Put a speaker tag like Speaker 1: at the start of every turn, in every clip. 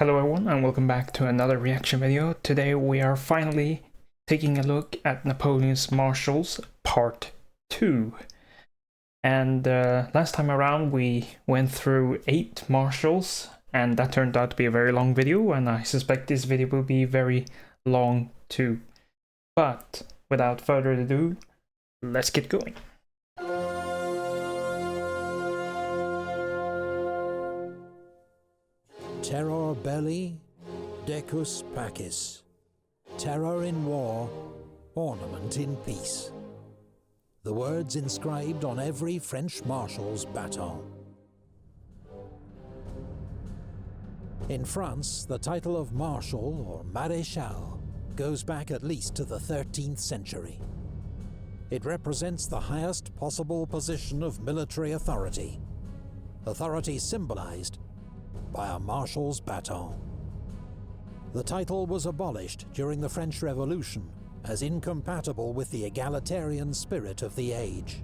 Speaker 1: Hello everyone and welcome back to another reaction video. Today we are finally taking a look at Napoleon's Marshals Part 2. And last time around we went through 8 marshals and that turned out to be a very long video, and I suspect this video will be very long too. But without further ado, let's get going.
Speaker 2: Terror belli, decus pacis. Terror in war, ornament in peace. The words inscribed on every French marshal's baton. In France, the title of marshal or maréchal goes back at least to the 13th century. It represents the highest possible position of military authority. Authority symbolized by a marshal's baton. The title was abolished during the French Revolution as incompatible with the egalitarian spirit of the age.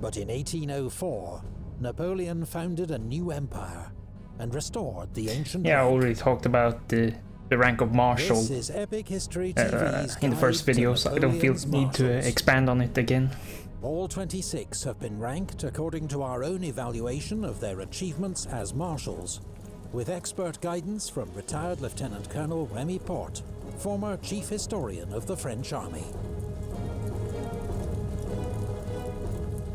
Speaker 2: But in 1804, Napoleon founded a new empire and restored the ancient
Speaker 1: I
Speaker 2: rank.
Speaker 1: already talked about the rank of marshal
Speaker 2: This is Epic History TV's
Speaker 1: in the first video, so I don't feel the need to expand on it again.
Speaker 2: All 26 have been ranked according to our own evaluation of their achievements as marshals, with expert guidance from retired Lieutenant Colonel Remy Porte, former Chief Historian of the French Army.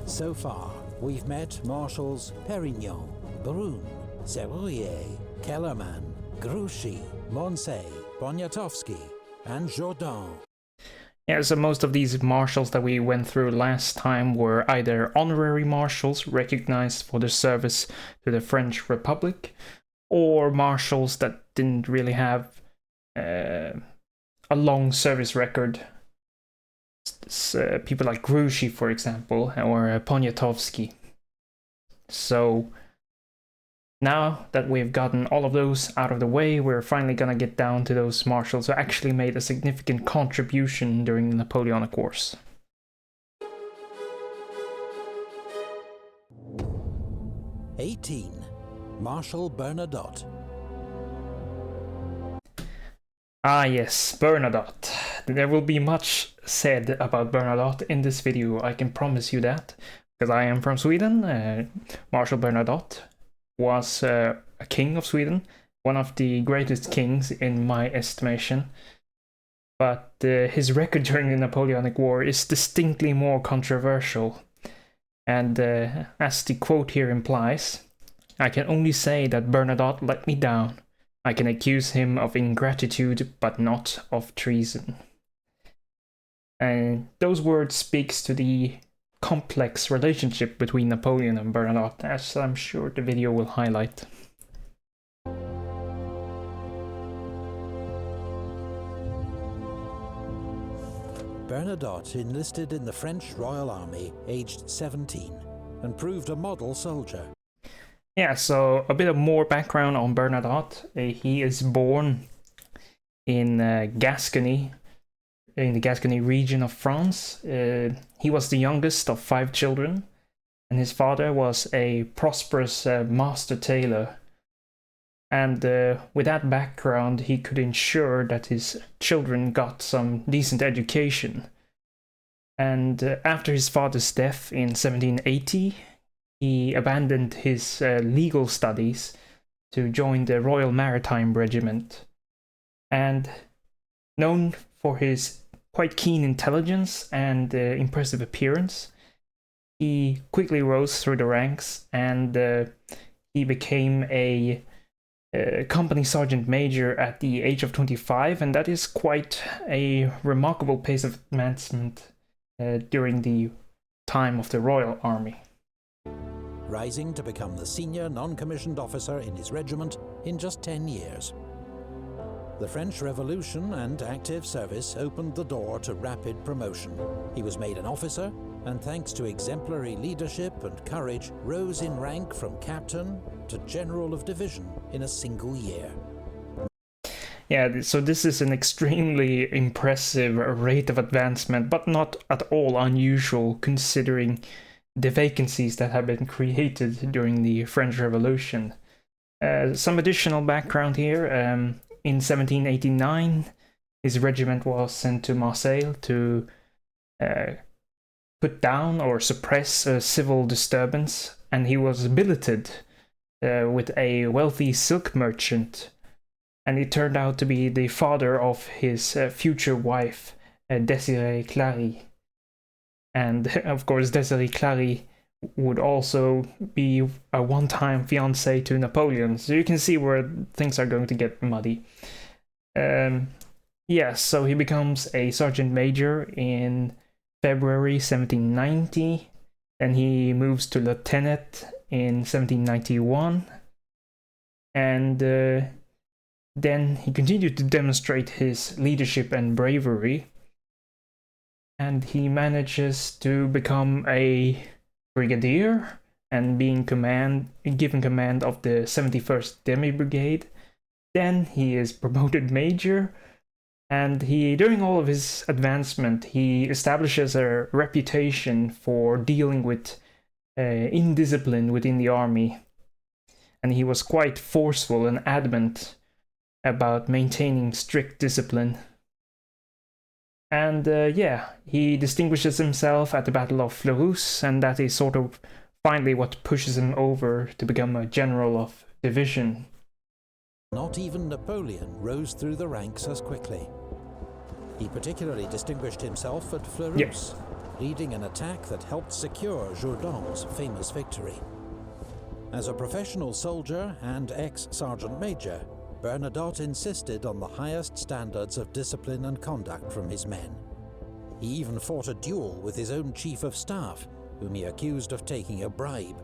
Speaker 2: So far, we've met Marshals Pérignon, Brune, Serrurier, Kellerman, Grouchy, Moncey, Poniatowski, and Jourdan.
Speaker 1: Yeah, so most of these marshals that we went through last time were either honorary marshals recognized for their service to the French Republic, or marshals that didn't really have a long service record. People like Grouchy, for example, or Poniatowski. So now that we've gotten all of those out of the way, we're finally gonna get down to those marshals who actually made a significant contribution during the Napoleonic Wars.
Speaker 2: Marshal Bernadotte.
Speaker 1: Ah yes, Bernadotte. There will be much said about Bernadotte in this video, I can promise you that, because I am from Sweden. Marshal Bernadotte was a king of Sweden, one of the greatest kings in my estimation. But his record during the Napoleonic War is distinctly more controversial. And as the quote here implies, I can only say that Bernadotte let me down. I can accuse him of ingratitude, but not of treason. And those words speaks to the complex relationship between Napoleon and Bernadotte, as I'm sure the video will highlight.
Speaker 2: Bernadotte enlisted in the French Royal Army aged 17 and proved a model soldier.
Speaker 1: Yeah, so a bit of more background on Bernadotte. He is born in Gascony, in the Gascony region of France. He was the youngest of 5 children, and his father was a prosperous master tailor. And with that background, he could ensure that his children got some decent education. And after his father's death in 1780, he abandoned his legal studies to join the Royal Maritime Regiment. And known for his quite keen intelligence and impressive appearance, he quickly rose through the ranks, and he became a company sergeant major at the age of 25, and that is quite a remarkable pace of advancement during the time of the Royal Army.
Speaker 2: Rising to become the senior non-commissioned officer in his regiment in just 10 years. The French Revolution and active service opened the door to rapid promotion. He was made an officer, and thanks to exemplary leadership and courage, rose in rank from captain to general of division in a single year.
Speaker 1: Yeah, so this is an extremely impressive rate of advancement, but not at all unusual considering the vacancies that have been created during the French Revolution. Some additional background here. In 1789, his regiment was sent to Marseille to put down or suppress a civil disturbance, and he was billeted with a wealthy silk merchant, and it turned out to be the father of his future wife, Désirée Clary. And of course, Désirée Clary would also be a one-time fiancée to Napoleon, so you can see where things are going to get muddy. Yes, so he becomes a sergeant major in February 1790, and he moves to lieutenant in 1791, and then he continued to demonstrate his leadership and bravery, and he manages to become a brigadier and being given command of the 71st Demi Brigade. Then he is promoted major, and during all of his advancement, he establishes a reputation for dealing with indiscipline within the army, and he was quite forceful and adamant about maintaining strict discipline. And he distinguishes himself at the Battle of Fleurus, and that is sort of finally what pushes him over to become a general of division.
Speaker 2: Not even Napoleon rose through the ranks as quickly. He particularly distinguished himself at Fleurus, leading an attack that helped secure Jourdan's famous victory. As a professional soldier and ex-sergeant major, Bernadotte insisted on the highest standards of discipline and conduct from his men. He even fought a duel with his own chief of staff, whom he accused of taking a bribe.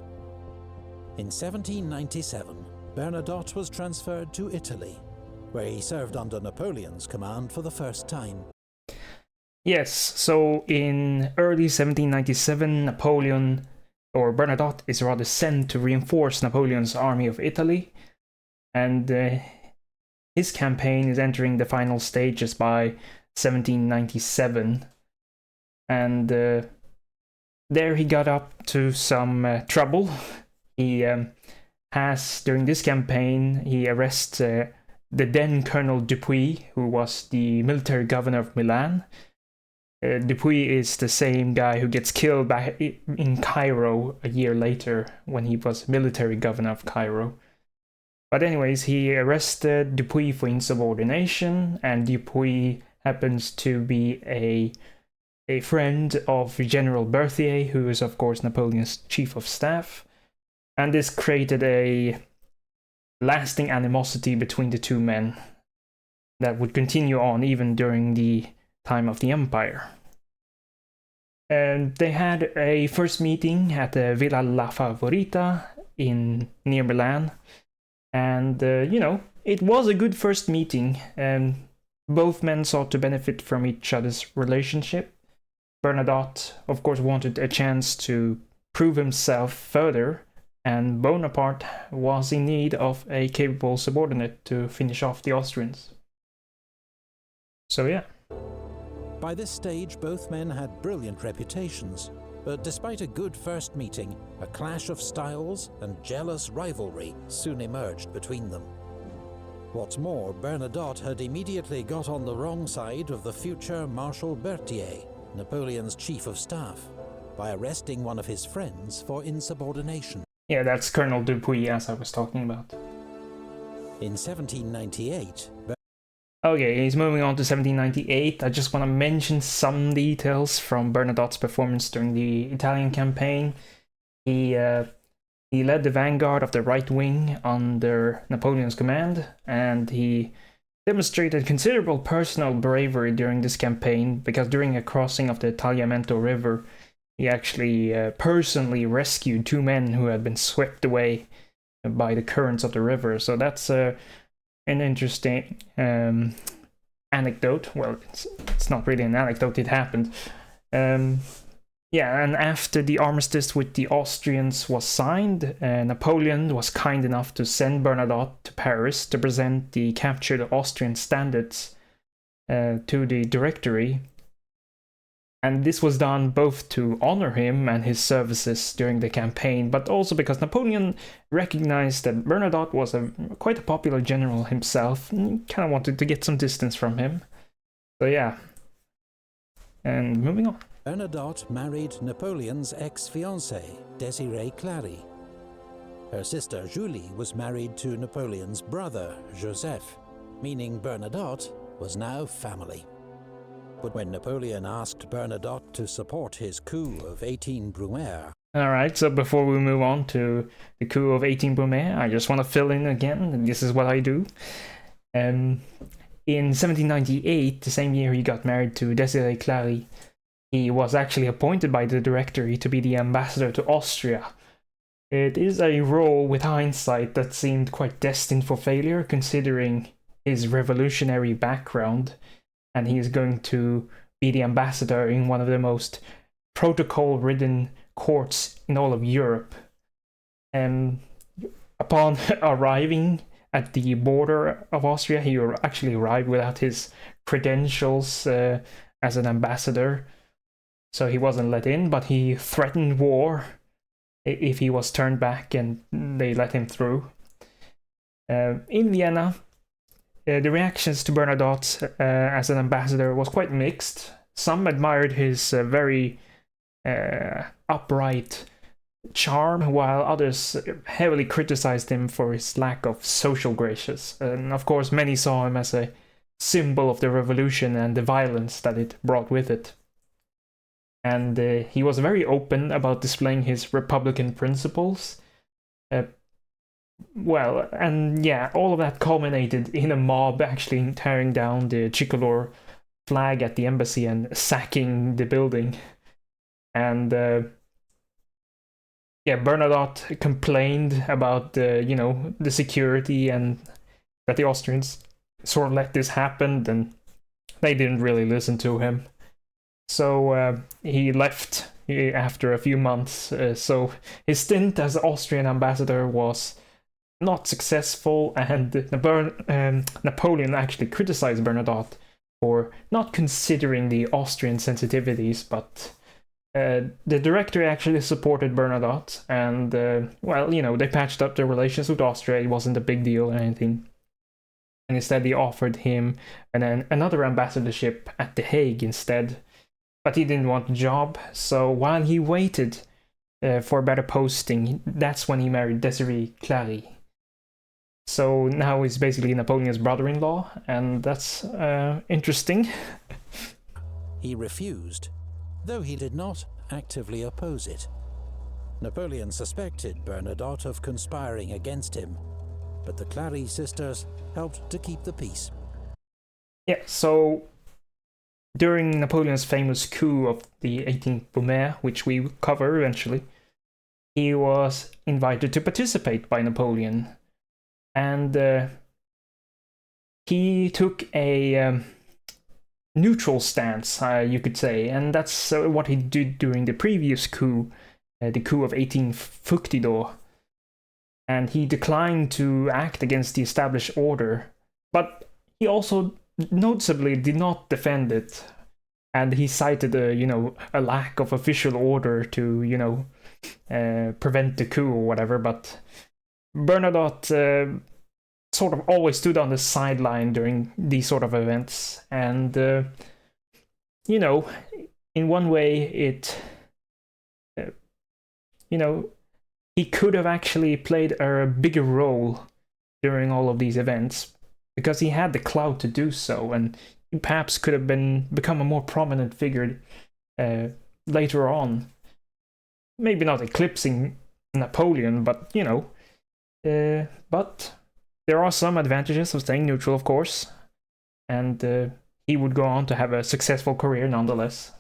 Speaker 2: In 1797, Bernadotte was transferred to Italy, where he served under Napoleon's command for the first time.
Speaker 1: Yes, so in early 1797, Bernadotte is rather sent to reinforce Napoleon's army of Italy, and his campaign is entering the final stages by 1797, and there he got up to some trouble. He during this campaign, he arrests the then Colonel Dupuy, who was the military governor of Milan. Dupuy is the same guy who gets killed back in Cairo a year later when he was military governor of Cairo. But anyways, he arrested Dupuy for insubordination, and Dupuy happens to be a friend of General Berthier, who is of course Napoleon's chief of staff. And this created a lasting animosity between the two men that would continue on even during the time of the Empire. And they had a first meeting at the Villa La Favorita near Milan. And, it was a good first meeting, and both men sought to benefit from each other's relationship. Bernadotte, of course, wanted a chance to prove himself further, and Bonaparte was in need of a capable subordinate to finish off the Austrians. So yeah.
Speaker 2: By this stage, both men had brilliant reputations, but despite a good first meeting, a clash of styles and jealous rivalry soon emerged between them. What's more, Bernadotte had immediately got on the wrong side of the future Marshal Berthier, Napoleon's chief of staff, by arresting one of his friends for insubordination.
Speaker 1: Yeah, that's Colonel Dupuy, as I was talking about.
Speaker 2: In 1798...
Speaker 1: Okay, he's moving on to 1798. I just want to mention some details from Bernadotte's performance during the Italian campaign. He led the vanguard of the right wing under Napoleon's command, and he demonstrated considerable personal bravery during this campaign, because during a crossing of the Tagliamento River, he actually personally rescued two men who had been swept away by the currents of the river. So that's an interesting anecdote. Well, it's not really an anecdote, it happened. Yeah, and after the armistice with the Austrians was signed, Napoleon was kind enough to send Bernadotte to Paris to present the captured Austrian standards to the Directory. And this was done both to honor him and his services during the campaign, but also because Napoleon recognized that Bernadotte was quite a popular general himself, and kind of wanted to get some distance from him. So yeah. And moving on.
Speaker 2: Bernadotte married Napoleon's ex-fiancée, Désirée Clary. Her sister Julie was married to Napoleon's brother, Joseph, meaning Bernadotte was now family. But when Napoleon asked Bernadotte to support his coup of 18 Brumaire...
Speaker 1: Alright, so before we move on to the coup of 18 Brumaire, I just want to fill in again, and this is what I do. In 1798, the same year he got married to Désirée Clary, he was actually appointed by the Directory to be the ambassador to Austria. It is a role, with hindsight, that seemed quite destined for failure, considering his revolutionary background, and he is going to be the ambassador in one of the most protocol-ridden courts in all of Europe. Upon arriving at the border of Austria, he actually arrived without his credentials as an ambassador, so he wasn't let in, but he threatened war if he was turned back, and they let him through. In Vienna, the reactions to Bernadotte as an ambassador was quite mixed. Some admired his very upright charm, while others heavily criticized him for his lack of social graces. And of course, many saw him as a symbol of the revolution and the violence that it brought with it. And he was very open about displaying his Republican principles. Well, and yeah, all of that culminated in a mob actually tearing down the tricolor flag at the embassy and sacking the building. And yeah, Bernadotte complained about the security and that the Austrians sort of let this happen, and they didn't really listen to him. So he left after a few months. So his stint as Austrian ambassador was not successful, and Napoleon actually criticized Bernadotte for not considering the Austrian sensitivities, but the Directory actually supported Bernadotte, and well, they patched up their relations with Austria. It wasn't a big deal or anything. And instead they offered him another ambassadorship at The Hague instead. But he didn't want the job, so while he waited for a better posting, that's when he married Désirée Clary. So now he's basically Napoleon's brother-in-law, and that's interesting.
Speaker 2: He refused, though he did not actively oppose it. Napoleon suspected Bernadotte of conspiring against him, but the Clary sisters helped to keep the peace.
Speaker 1: Yeah, so during Napoleon's famous coup of the 18th Brumaire, which we will cover eventually, he was invited to participate by Napoleon. And he took a neutral stance, you could say, and that's what he did during the previous coup, the coup of 18 Fructidor. And he declined to act against the established order, but he also noticeably did not defend it, and he cited a lack of official order to prevent the coup or whatever. But Bernadotte sort of always stood on the sideline during these sort of events, and in one way he could have actually played a bigger role during all of these events, because he had the clout to do so, and he perhaps could have become a more prominent figure later on. Maybe not eclipsing Napoleon, but but there are some advantages of staying neutral, of course, and he would go on to have a successful career nonetheless.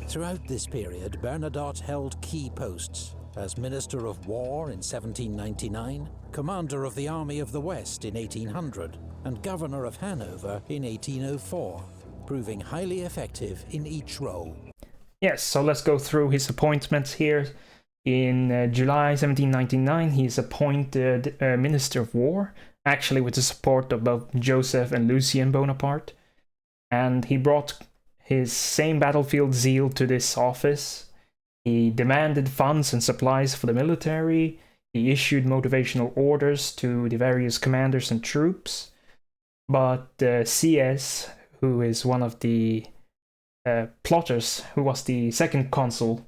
Speaker 2: Throughout this period, Bernadotte held key posts as Minister of War in 1799, Commander of the Army of the West in 1800, and Governor of Hanover in 1804, proving highly effective in each role.
Speaker 1: Yes, so let's go through his appointments here. In July 1799, he's appointed Minister of War, actually with the support of both Joseph and Lucien Bonaparte, and he brought his same battlefield zeal to this office. He demanded funds and supplies for the military. He issued motivational orders to the various commanders and troops. But CS, who is one of the plotters, who was the second consul,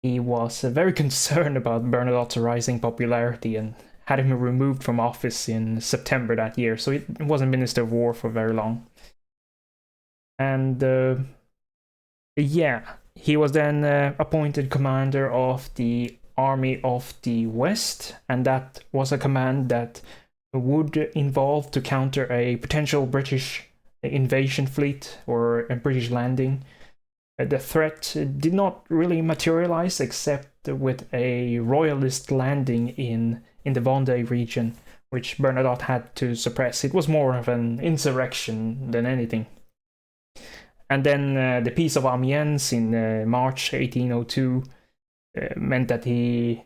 Speaker 1: he was very concerned about Bernadotte's rising popularity and had him removed from office in September that year. So he wasn't Minister of War for very long. And yeah, he was then appointed commander of the Army of the West, and that was a command that would involve to counter a potential British invasion fleet or a British landing. The threat did not really materialize except with a royalist landing in the Vendée region, which Bernadotte had to suppress. It was more of an insurrection than anything. And then the Peace of Amiens in March 1802 meant that he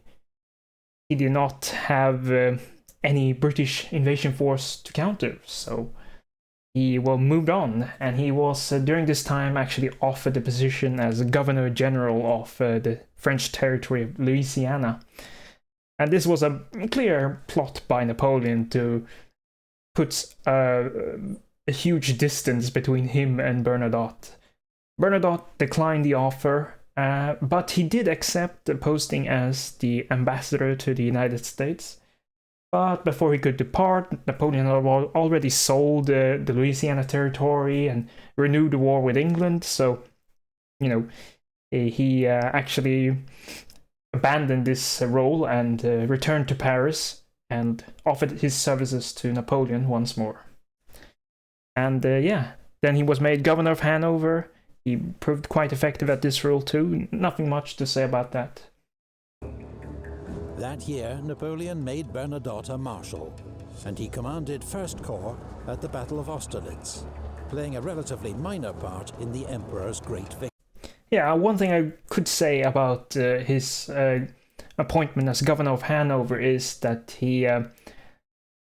Speaker 1: did not have any British invasion force to counter, so he moved on, and he was during this time actually offered the position as Governor General of the French territory of Louisiana. And this was a clear plot by Napoleon to put a huge distance between him and Bernadotte. Bernadotte declined the offer, but he did accept the posting as the ambassador to the United States. But before he could depart, Napoleon had already sold the Louisiana territory and renewed the war with England. So, you know, he actually abandoned this role and returned to Paris and offered his services to Napoleon once more. And yeah, then he was made governor of Hanover. He proved quite effective at this role too. Nothing much to say about that.
Speaker 2: That year, Napoleon made Bernadotte a marshal, and he commanded First Corps at the Battle of Austerlitz, playing a relatively minor part in the Emperor's great victory.
Speaker 1: Yeah, one thing I could say about his appointment as governor of Hanover is that he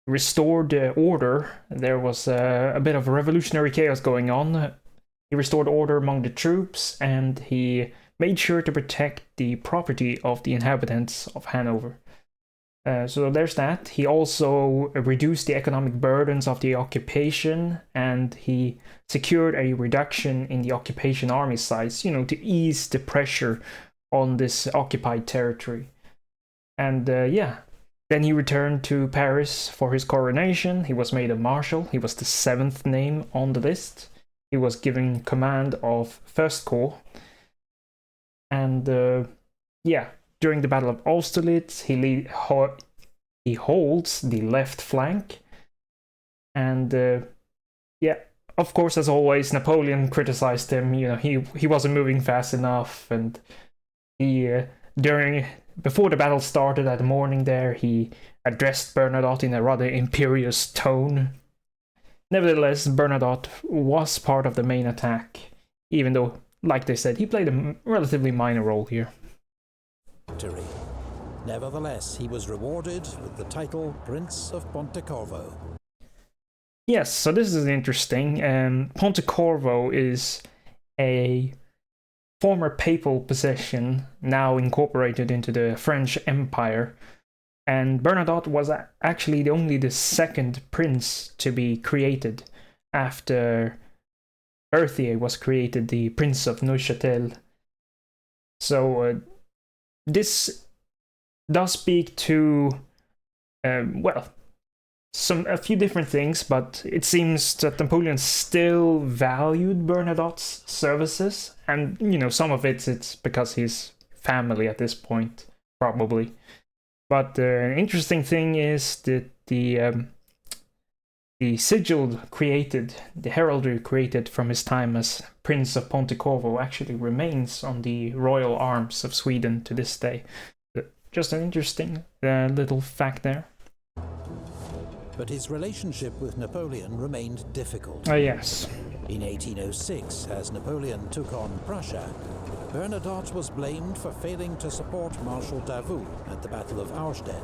Speaker 1: restored order. There was a bit of revolutionary chaos going on. He restored order among the troops, and he made sure to protect the property of the inhabitants of Hanover. So there's that. He also reduced the economic burdens of the occupation, and he secured a reduction in the occupation army size, to ease the pressure on this occupied territory. And yeah, then he returned to Paris for his coronation. He was made a marshal. He was the 7th name on the list. He was given command of First Corps. And yeah, during the Battle of Austerlitz, he holds the left flank. And yeah, of course, as always, Napoleon criticized him. He wasn't moving fast enough, and he before the battle started that morning there, he addressed Bernadotte in a rather imperious tone. Nevertheless, Bernadotte was part of the main attack, even though, like they said, he played a relatively minor role here.
Speaker 2: Nevertheless, he was rewarded with the title Prince of Pontecorvo.
Speaker 1: Yes, so this is interesting. Pontecorvo is a former papal possession, now incorporated into the French Empire. And Bernadotte was actually only the 2nd prince to be created after Berthier was created the Prince of Neuchâtel. So this does speak to, a few different things, but it seems that Napoleon still valued Bernadotte's services, and some of it's because he's family at this point, probably. But an interesting thing is that the sigil created, the heraldry created from his time as Prince of Pontecorvo actually remains on the royal arms of Sweden to this day. Just an interesting little fact there.
Speaker 2: But his relationship with Napoleon remained difficult.
Speaker 1: Yes.
Speaker 2: In 1806, as Napoleon took on Prussia, Bernadotte was blamed for failing to support Marshal Davout at the Battle of Auerstedt,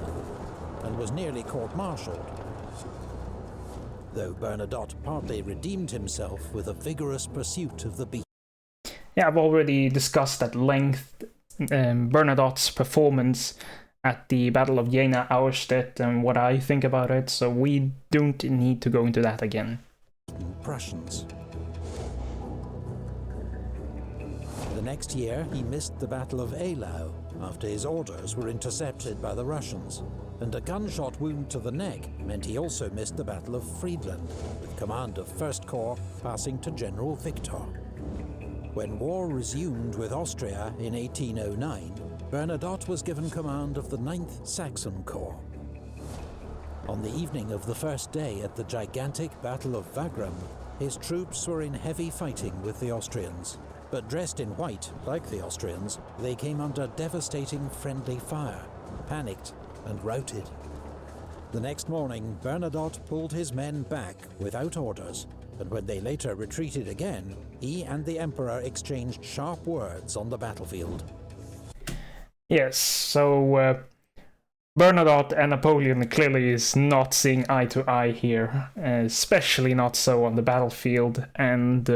Speaker 2: and was nearly court-martialed. though Bernadotte partly redeemed himself with a vigorous pursuit of the beast.
Speaker 1: Yeah, I've already discussed at length Bernadotte's performance at the Battle of Jena Auerstedt and what I think about it, so we don't need to go into that again.
Speaker 2: Prussians. The next year, he missed the Battle of Eylau after his orders were intercepted by the Russians, and a gunshot wound to the neck meant he also missed the Battle of Friedland, with command of 1st Corps passing to General Victor. When war resumed with Austria in 1809, Bernadotte was given command of the 9th Saxon Corps. On the evening of the first day at the gigantic Battle of Wagram, his troops were in heavy fighting with the Austrians. But dressed in white, like the Austrians, they came under devastating friendly fire, panicked and routed. The next morning, Bernadotte pulled his men back without orders, and when they later retreated again, he and the Emperor exchanged sharp words on the battlefield.
Speaker 1: Yes, so Bernadotte and Napoleon clearly is not seeing eye to eye here, especially not so on the battlefield, and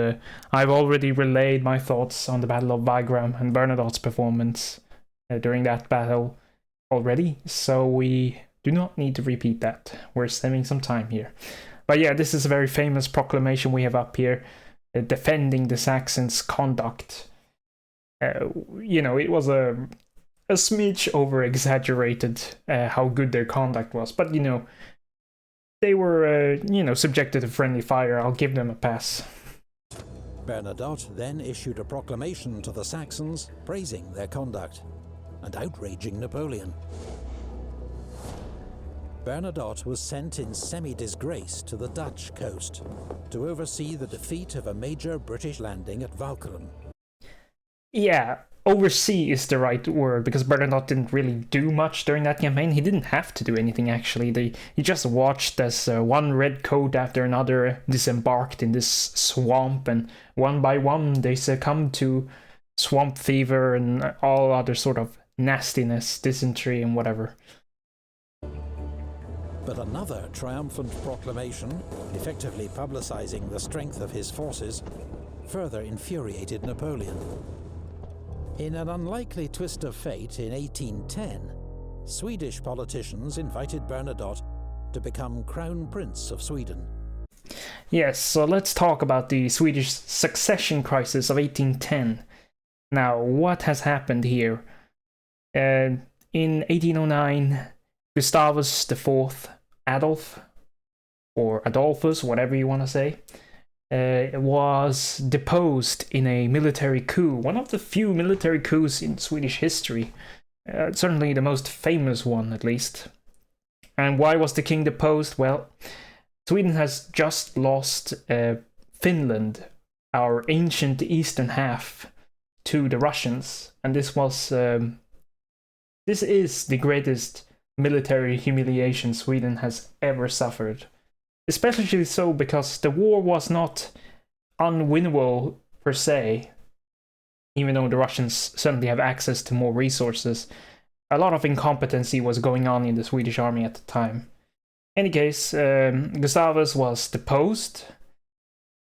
Speaker 1: I've already relayed my thoughts on the Battle of Wagram and Bernadotte's performance during that battle already, so we do not need to repeat that. We're saving some time here. But yeah, this is a very famous proclamation we have up here, defending the Saxons' conduct. It was a smidge over-exaggerated how good their conduct was, but they were subjected to friendly fire. I'll give them a pass.
Speaker 2: Bernadotte then issued a proclamation to the Saxons praising their conduct and outraging Napoleon. Bernadotte was sent in semi-disgrace to the Dutch coast to oversee the defeat of a major British landing at Walcheren.
Speaker 1: Yeah, oversee is the right word, because Bernadotte didn't really do much during that campaign. He didn't have to do anything, actually. He just watched as one redcoat after another disembarked in this swamp, and one by one they succumbed to swamp fever and all other sort of nastiness, dysentery and whatever.
Speaker 2: But another triumphant proclamation, effectively publicizing the strength of his forces, further infuriated Napoleon. In an unlikely twist of fate in 1810, Swedish politicians invited Bernadotte to become Crown Prince of Sweden.
Speaker 1: Yes, so let's talk about the Swedish succession crisis of 1810. Now, what has happened here? In 1809, Gustavus IV Adolf, or Adolphus, whatever you want to say, was deposed in a military coup, one of the few military coups in Swedish history, certainly the most famous one at least. And why was the king deposed? Well, Sweden has just lost Finland, our ancient eastern half, to the Russians, and this is the greatest military humiliation Sweden has ever suffered. Especially so because the war was not unwinnable per se, even though the Russians certainly have access to more resources. A lot of incompetency was going on in the Swedish army at the time. In any case, Gustavus was deposed,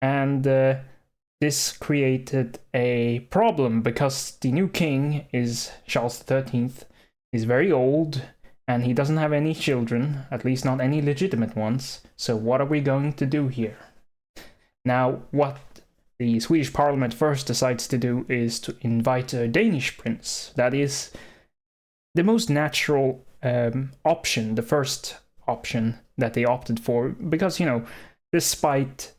Speaker 1: and this created a problem because the new king is Charles XIII, is very old, and he doesn't have any children, at least not any legitimate ones. So what are we going to do here? Now, what the Swedish parliament first decides to do is to invite a Danish prince. That is the most natural option, the first option that they opted for, because, despite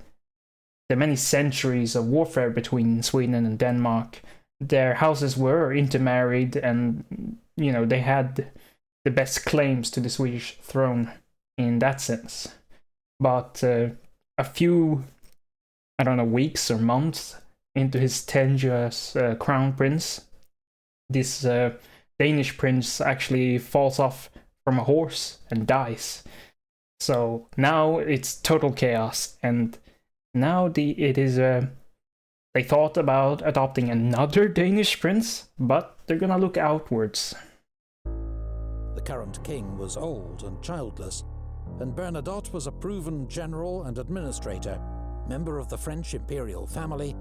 Speaker 1: the many centuries of warfare between Sweden and Denmark, their houses were intermarried, and, they had the best claims to the Swedish throne in that sense. But a few, weeks or months into his tenure as crown prince, this Danish prince actually falls off from a horse and dies. So now it's total chaos, and now they thought about adopting another Danish prince, but they're gonna look outwards.
Speaker 2: The current king was old and childless, and Bernadotte was a proven general and administrator, member of the French imperial family,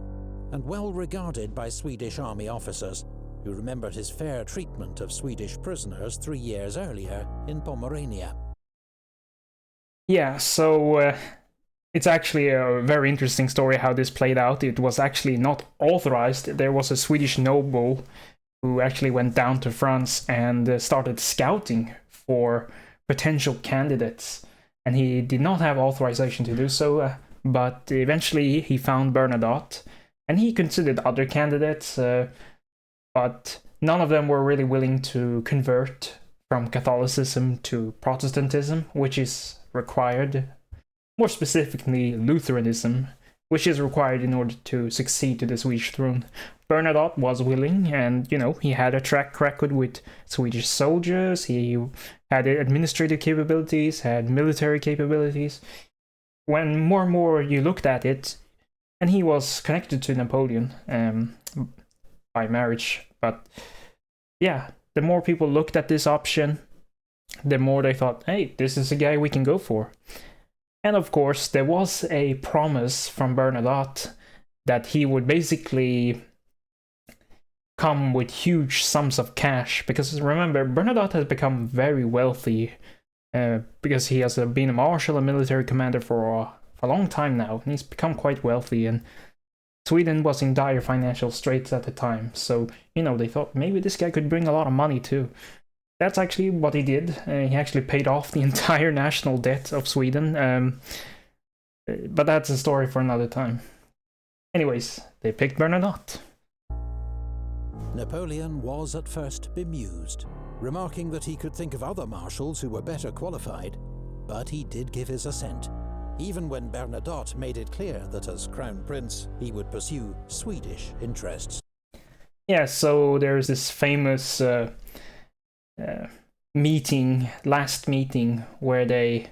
Speaker 2: and well regarded by Swedish army officers, who remembered his fair treatment of Swedish prisoners 3 years earlier in Pomerania.
Speaker 1: Yeah, so it's actually a very interesting story how this played out. It was actually not authorized. There was a Swedish noble who actually went down to France and started scouting for potential candidates. And he did not have authorization to do so, but eventually he found Bernadotte, and he considered other candidates, but none of them were really willing to convert from Catholicism to Protestantism, which is required, more specifically Lutheranism, which is required in order to succeed to the Swedish throne. Bernadotte was willing, and he had a track record with Swedish soldiers. He had administrative capabilities, had military capabilities. When more and more you looked at it, and he was connected to Napoleon by marriage, but yeah, the more people looked at this option, the more they thought, hey, this is a guy we can go for. And of course, there was a promise from Bernadotte that he would basically come with huge sums of cash, because remember, Bernadotte has become very wealthy because he has been a marshal, a military commander for a long time now, and he's become quite wealthy, and Sweden was in dire financial straits at the time, so they thought maybe this guy could bring a lot of money too. That's actually what he did. He actually paid off the entire national debt of Sweden, but that's a story for another time. Anyways, they picked Bernadotte.
Speaker 2: Napoleon was at first bemused, remarking that he could think of other marshals who were better qualified, but he did give his assent, even when Bernadotte made it clear that as Crown Prince he would pursue Swedish interests.
Speaker 1: Yeah, so there's this famous last meeting, where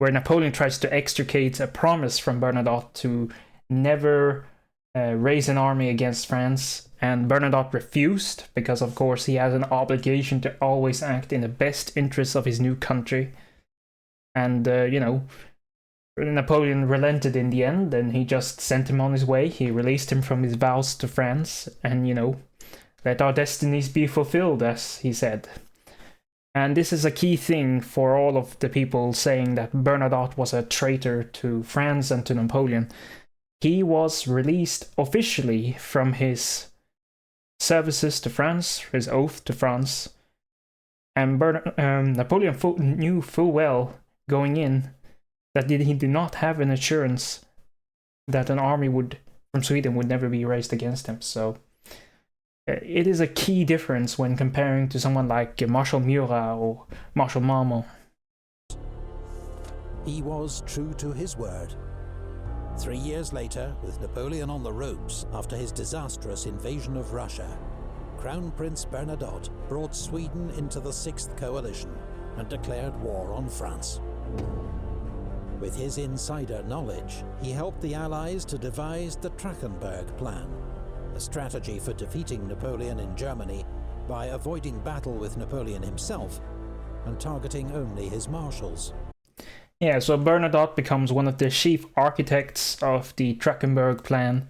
Speaker 1: Napoleon tries to extricate a promise from Bernadotte to never raise an army against France, and Bernadotte refused because, of course, he has an obligation to always act in the best interests of his new country. And Napoleon relented in the end, and he just sent him on his way. He released him from his vows to France, and let our destinies be fulfilled, as he said. And this is a key thing for all of the people saying that Bernadotte was a traitor to France and to Napoleon. He was released officially from his services to France, his oath to France, and Napoleon knew full well going in that he did not have an assurance that an army from Sweden would never be raised against him. So it is a key difference when comparing to someone like Marshal Murat or Marshal Marmont.
Speaker 2: He was true to his word. 3 years later, with Napoleon on the ropes after his disastrous invasion of Russia, Crown Prince Bernadotte brought Sweden into the Sixth Coalition and declared war on France. With his insider knowledge, he helped the Allies to devise the Trachenberg Plan, a strategy for defeating Napoleon in Germany by avoiding battle with Napoleon himself and targeting only his marshals.
Speaker 1: Yeah, so Bernadotte becomes one of the chief architects of the Trachenberg Plan,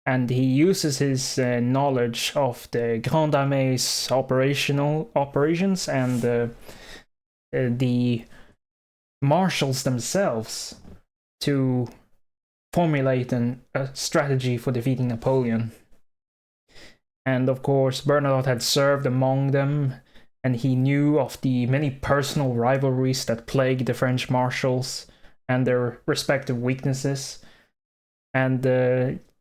Speaker 1: and he uses his knowledge of the Grande Armée's operations and the marshals themselves to formulate a strategy for defeating Napoleon. And of course, Bernadotte had served among them, and he knew of the many personal rivalries that plagued the French marshals and their respective weaknesses. And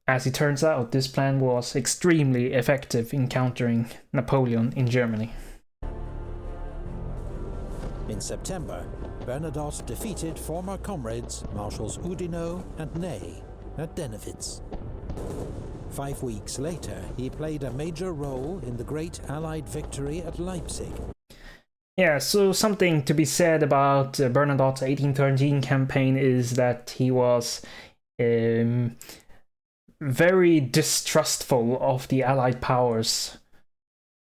Speaker 1: as it turns out, this plan was extremely effective in countering Napoleon in Germany.
Speaker 2: In September, Bernadotte defeated former comrades Marshals Oudinot and Ney at Dennewitz. 5 weeks later, he played a major role in the great Allied victory at Leipzig.
Speaker 1: Yeah, so something to be said about Bernadotte's 1813 campaign is that he was very distrustful of the Allied powers,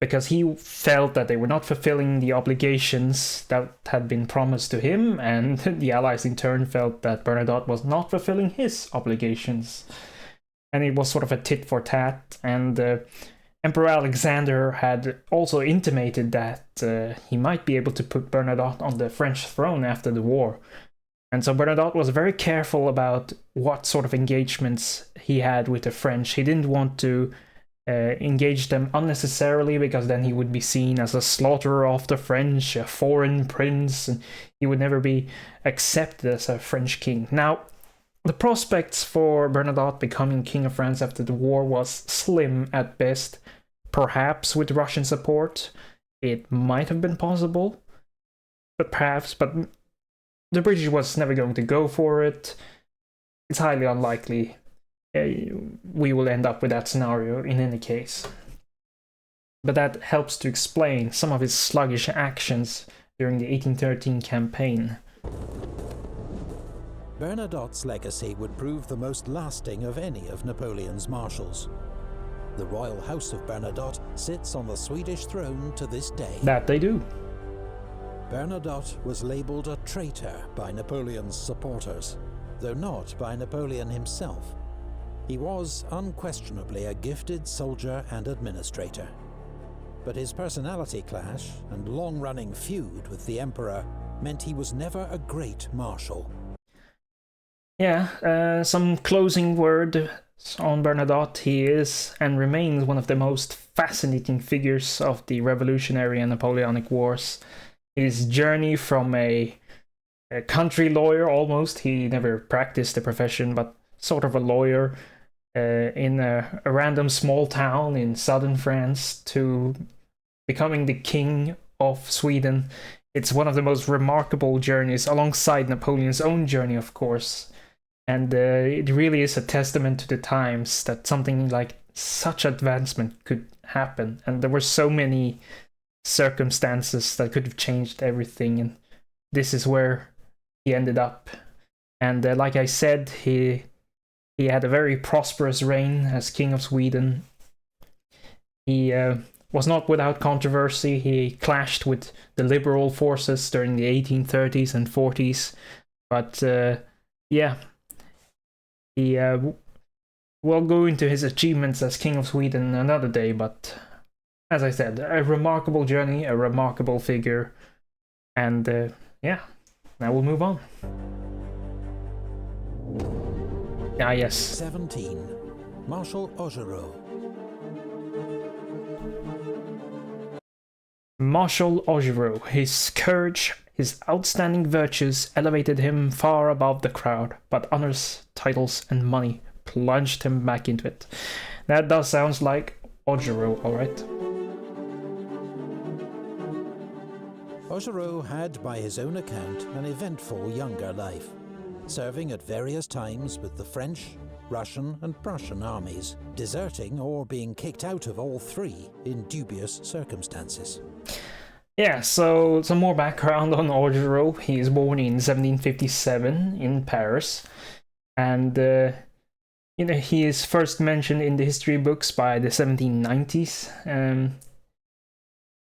Speaker 1: because he felt that they were not fulfilling the obligations that had been promised to him, and the Allies in turn felt that Bernadotte was not fulfilling his obligations. And it was sort of a tit for tat, and Emperor Alexander had also intimated that he might be able to put Bernadotte on the French throne after the war. And so Bernadotte was very careful about what sort of engagements he had with the French. He didn't want to engage them unnecessarily, because then he would be seen as a slaughterer of the French, a foreign prince, and he would never be accepted as a French king. Now, the prospects for Bernadotte becoming king of France after the war was slim at best. Perhaps with Russian support, it might have been possible, but the British was never going to go for it. It's highly unlikely we will end up with that scenario in any case. But that helps to explain some of his sluggish actions during the 1813 campaign.
Speaker 2: Bernadotte's legacy would prove the most lasting of any of Napoleon's marshals. The royal house of Bernadotte sits on the Swedish throne to this day.
Speaker 1: That they do.
Speaker 2: Bernadotte was labelled a traitor by Napoleon's supporters, though not by Napoleon himself. He was unquestionably a gifted soldier and administrator. But his personality clash and long-running feud with the emperor meant he was never a great marshal.
Speaker 1: Yeah, some closing word on Bernadotte. He is and remains one of the most fascinating figures of the Revolutionary and Napoleonic Wars. His journey from a country lawyer almost, he never practiced the profession, but sort of a lawyer in a random small town in southern France, to becoming the king of Sweden. It's one of the most remarkable journeys, alongside Napoleon's own journey, of course. And it really is a testament to the times that something like such advancement could happen. And there were so many circumstances that could have changed everything. And this is where he ended up. And like I said, he had a very prosperous reign as King of Sweden. He was not without controversy. He clashed with the liberal forces during the 1830s and 40s. But yeah, he will go into his achievements as King of Sweden another day. But as I said, a remarkable journey, a remarkable figure. And yeah, now we'll move on. Ah, yes.
Speaker 2: 17. Marshal Augereau.
Speaker 1: Marshal Augereau. His courage, his outstanding virtues elevated him far above the crowd, but honors, titles, and money plunged him back into it. That does sound like Augereau, alright.
Speaker 2: Augereau had, by his own account, an eventful younger life, serving at various times with the French, Russian and Prussian armies, deserting or being kicked out of all three in dubious circumstances.
Speaker 1: Yeah, so some more background on Augereau. He is born in 1757 in Paris, and he is first mentioned in the history books by the 1790s.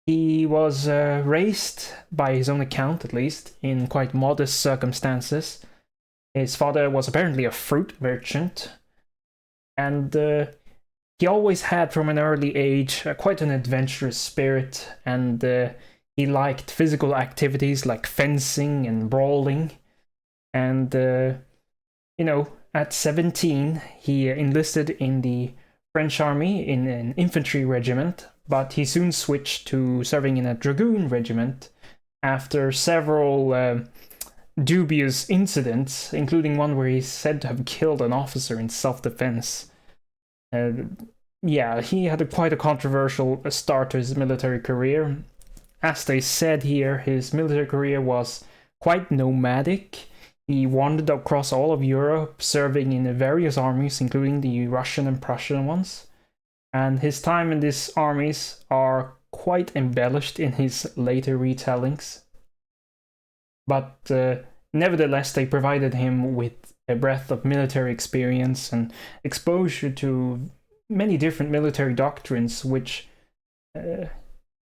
Speaker 1: He was raised, by his own account at least, in quite modest circumstances. His father was apparently a fruit merchant, and he always had from an early age quite an adventurous spirit, and he liked physical activities like fencing and brawling. And, at 17, he enlisted in the French army in an infantry regiment, but he soon switched to serving in a dragoon regiment after several dubious incidents, including one where he's said to have killed an officer in self-defense. Yeah, he had quite a controversial start to his military career. As they said here, his military career was quite nomadic. He wandered across all of Europe, serving in various armies, including the Russian and Prussian ones. And his time in these armies are quite embellished in his later retellings. But nevertheless, they provided him with a breadth of military experience and exposure to many different military doctrines, which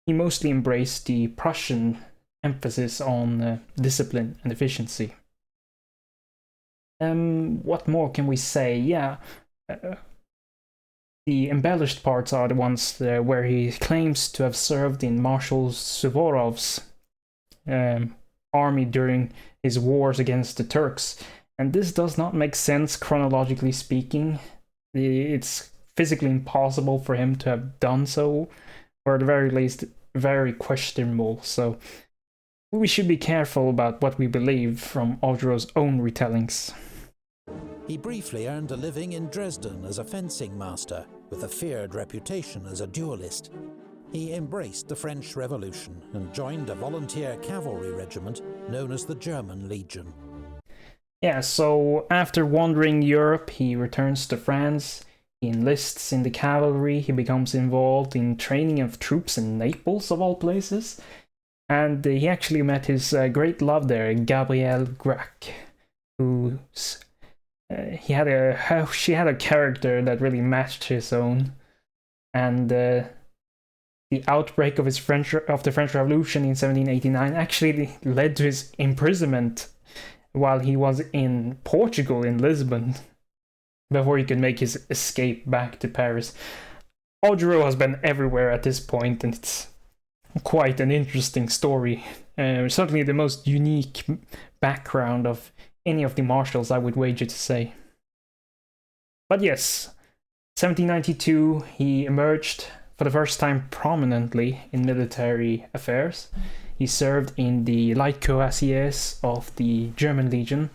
Speaker 1: he mostly embraced the Prussian emphasis on discipline and efficiency. What more can we say? Yeah, the embellished parts are the ones where he claims to have served in Marshal Suvorov's army during his wars against the Turks. And this does not make sense chronologically speaking. It's physically impossible for him to have done so, or at the very least, very questionable. So we should be careful about what we believe from Augereau's own retellings.
Speaker 2: He briefly earned a living in Dresden as a fencing master, with a feared reputation as a duelist. He embraced the French Revolution and joined a volunteer cavalry regiment known as the German Legion.
Speaker 1: Yeah, so after wandering Europe, he returns to France, he enlists in the cavalry, he becomes involved in training of troops in Naples, of all places, and he actually met his great love there, Gabrielle Grac, who's she had a character that really matched his own, and the outbreak of the French Revolution in 1789 actually led to his imprisonment while he was in Portugal, in Lisbon, before he could make his escape back to Paris. Augereau has been everywhere at this point, and it's quite an interesting story. Certainly the most unique background of any of the marshals, I would wager to say. But yes, 1792, he emerged for the first time prominently in military affairs. He served in the light cuirassiers of the German Legion,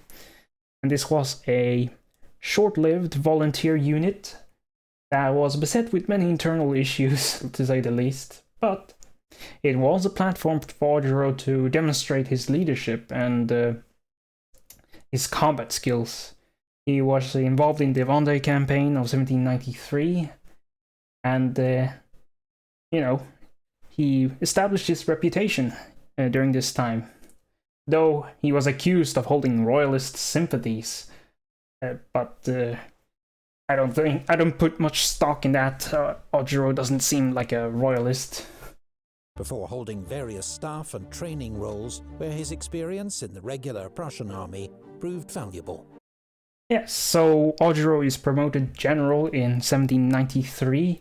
Speaker 1: and this was a short-lived volunteer unit that was beset with many internal issues, to say the least, but it was a platform for Augereau to demonstrate his leadership and his combat skills. He was involved in the Vendée campaign of 1793, and he established his reputation during this time, though he was accused of holding royalist sympathies. But I don't put much stock in that. Augereau doesn't seem like a royalist.
Speaker 2: Before holding various staff and training roles where his experience in the regular Prussian army proved valuable.
Speaker 1: Yes, so Augereau is promoted general in 1793,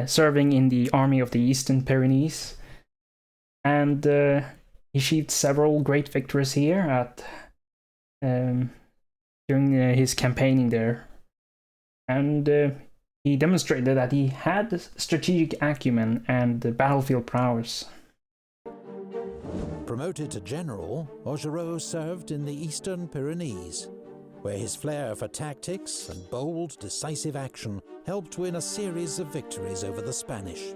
Speaker 1: serving in the army of the Eastern Pyrenees, and he achieved several great victories here at during his campaigning there, and he demonstrated that he had strategic acumen and battlefield prowess.
Speaker 2: Promoted to general, Augereau served in the Eastern Pyrenees, where his flair for tactics and bold, decisive action helped win a series of victories over the Spanish.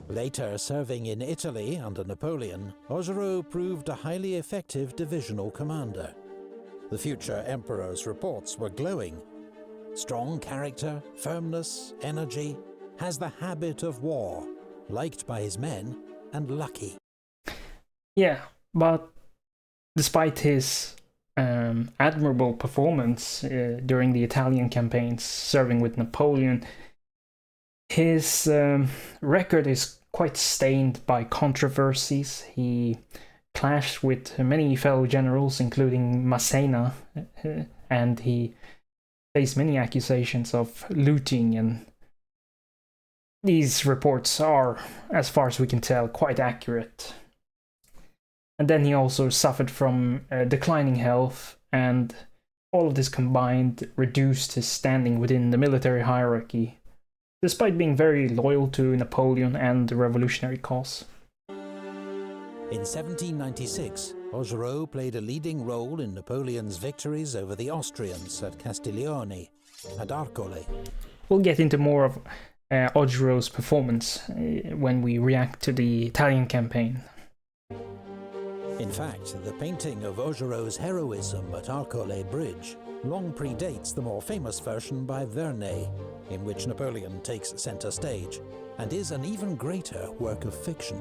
Speaker 2: Later serving in Italy under Napoleon, Augereau proved a highly effective divisional commander. The future emperor's reports were glowing. Strong character, firmness, energy, has the habit of war, liked by his men, and lucky.
Speaker 1: Yeah, but despite his admirable performance during the Italian campaigns serving with Napoleon, his record is quite stained by controversies. He clashed with many fellow generals, including Massena, and he faced many accusations of looting, and these reports are, as far as we can tell, quite accurate. And then he also suffered from declining health, and all of this combined reduced his standing within the military hierarchy, despite being very loyal to Napoleon and the revolutionary cause.
Speaker 2: In 1796, Augereau played a leading role in Napoleon's victories over the Austrians at Castiglione and Arcole.
Speaker 1: We'll get into more of Augereau's performance when we react to the Italian campaign.
Speaker 2: In fact, the painting of Augereau's heroism at Arcole Bridge long predates the more famous version by Vernet, in which Napoleon takes center stage, and is an even greater work of fiction.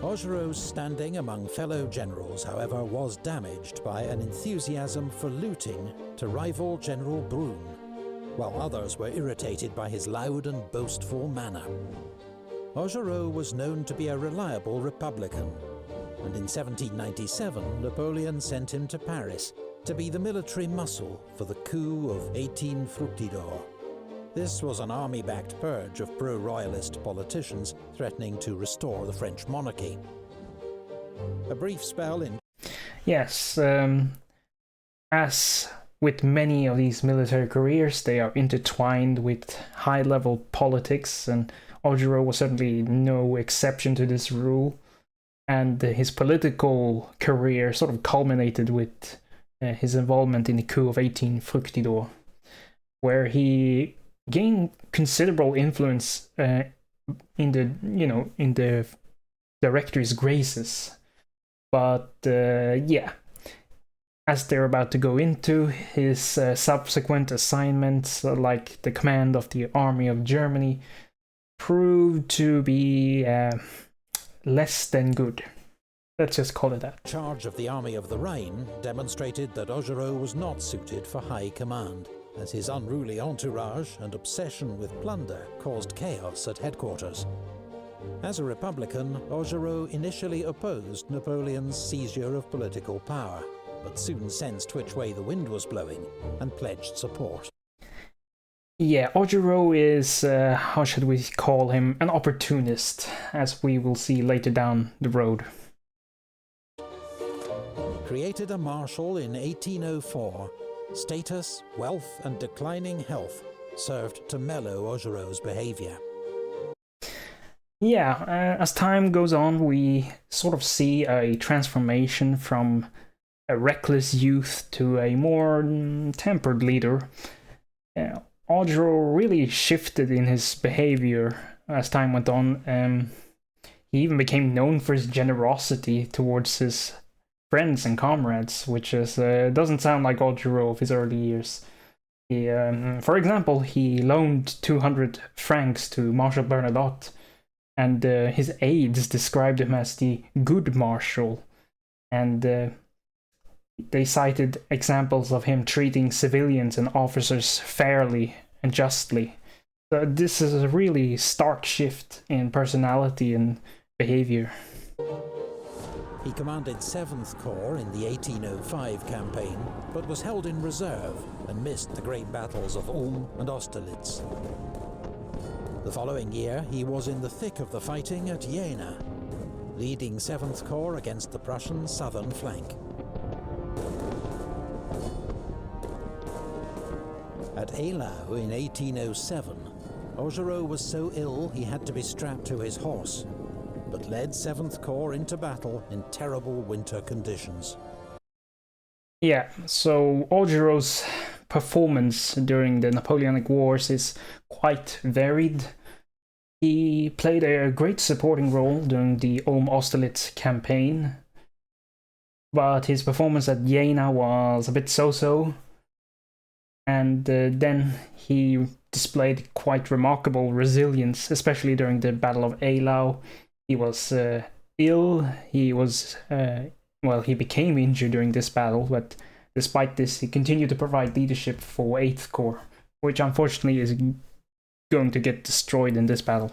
Speaker 2: Augereau's standing among fellow generals, however, was damaged by an enthusiasm for looting to rival General Brune. while others were irritated by his loud and boastful manner. Augereau was known to be a reliable Republican, and in 1797 Napoleon sent him to Paris to be the military muscle for the coup of 18 Fructidor. This was an army-backed purge of pro-royalist politicians threatening to restore the French monarchy. A brief spell in...
Speaker 1: Yes, as with many of these military careers, they are intertwined with high-level politics, and Augereau was certainly no exception to this rule. And his political career sort of culminated with his involvement in the coup of 18 Fructidor, where he gained considerable influence in the directory's graces. But yeah, as they're about to go into, his subsequent assignments, like the command of the Army of Germany, proved to be less than good. Let's just call it that.
Speaker 2: Charge of the Army of the Rhine demonstrated that Augereau was not suited for high command, as his unruly entourage and obsession with plunder caused chaos at headquarters. As a Republican, Augereau initially opposed Napoleon's seizure of political power, but soon sensed which way the wind was blowing and pledged support.
Speaker 1: Yeah, Augereau is, how should we call him, an opportunist, as we will see later down the road.
Speaker 2: Created a marshal in 1804, status, wealth and declining health served to mellow Augereau's behavior.
Speaker 1: Yeah, as time goes on, we sort of see a transformation from a reckless youth to a more tempered leader. Augereau really shifted in his behavior as time went on. He even became known for his generosity towards his friends and comrades, which is doesn't sound like Augereau of his early years. He, for example, he loaned 200 francs to Marshal Bernadotte, and his aides described him as the good marshal, and they cited examples of him treating civilians and officers fairly and justly. So this is a really stark shift in personality and behavior.
Speaker 2: He commanded 7th Corps in the 1805 campaign, but was held in reserve and missed the great battles of Ulm and Austerlitz. The following year, he was in the thick of the fighting at Jena, leading 7th Corps against the Prussian southern flank. At Eylau in 1807, Augereau was so ill he had to be strapped to his horse, but led 7th Corps into battle in terrible winter conditions.
Speaker 1: Yeah, so Augereau's performance during the Napoleonic Wars is quite varied. He played a great supporting role during the Ulm-Austerlitz campaign, but his performance at Jena was a bit so-so, and then he displayed quite remarkable resilience, especially during the Battle of Eylau. He was ill, he became injured during this battle, but despite this, he continued to provide leadership for 8th Corps, which unfortunately is going to get destroyed in this battle.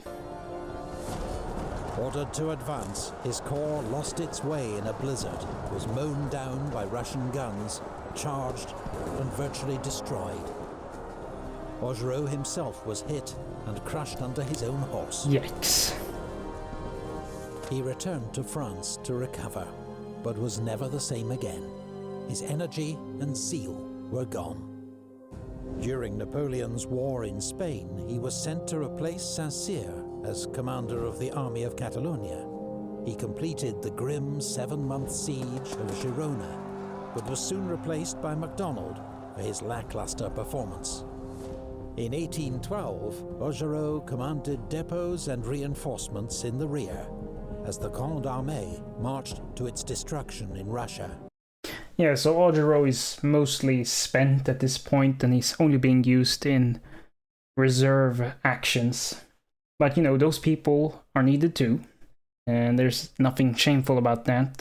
Speaker 2: Ordered to advance, his corps lost its way in a blizzard, was mown down by Russian guns, charged and virtually destroyed. Augereau himself was hit and crushed under his own horse.
Speaker 1: Yikes.
Speaker 2: He returned to France to recover, but was never the same again. His energy and zeal were gone. During Napoleon's war in Spain, he was sent to replace Saint-Cyr as commander of the Army of Catalonia. He completed the grim 7-month siege of Girona, but was soon replaced by MacDonald for his lackluster performance. In 1812, Augereau commanded depots and reinforcements in the rear, as the Grande Armée marched to its destruction in Russia.
Speaker 1: Yeah, so Augereau is mostly spent at this point, and he's only being used in reserve actions. But you know, those people are needed too, and there's nothing shameful about that.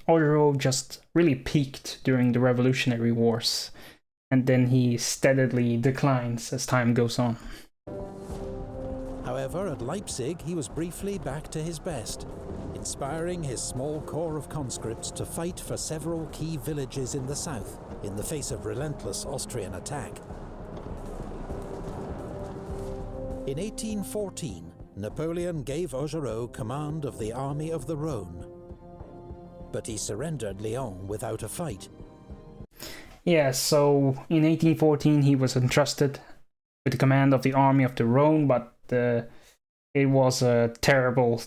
Speaker 1: Augereau just really peaked during the Revolutionary Wars, and then he steadily declines as time goes on.
Speaker 2: However, at Leipzig he was briefly back to his best, inspiring his small corps of conscripts to fight for several key villages in the south in the face of relentless Austrian attack. In 1814, Napoleon gave Augereau command of the Army of the Rhone, but he surrendered Lyon without a fight.
Speaker 1: Yeah, so in 1814 he was entrusted with the command of the Army of the Rhone, but it was a terrible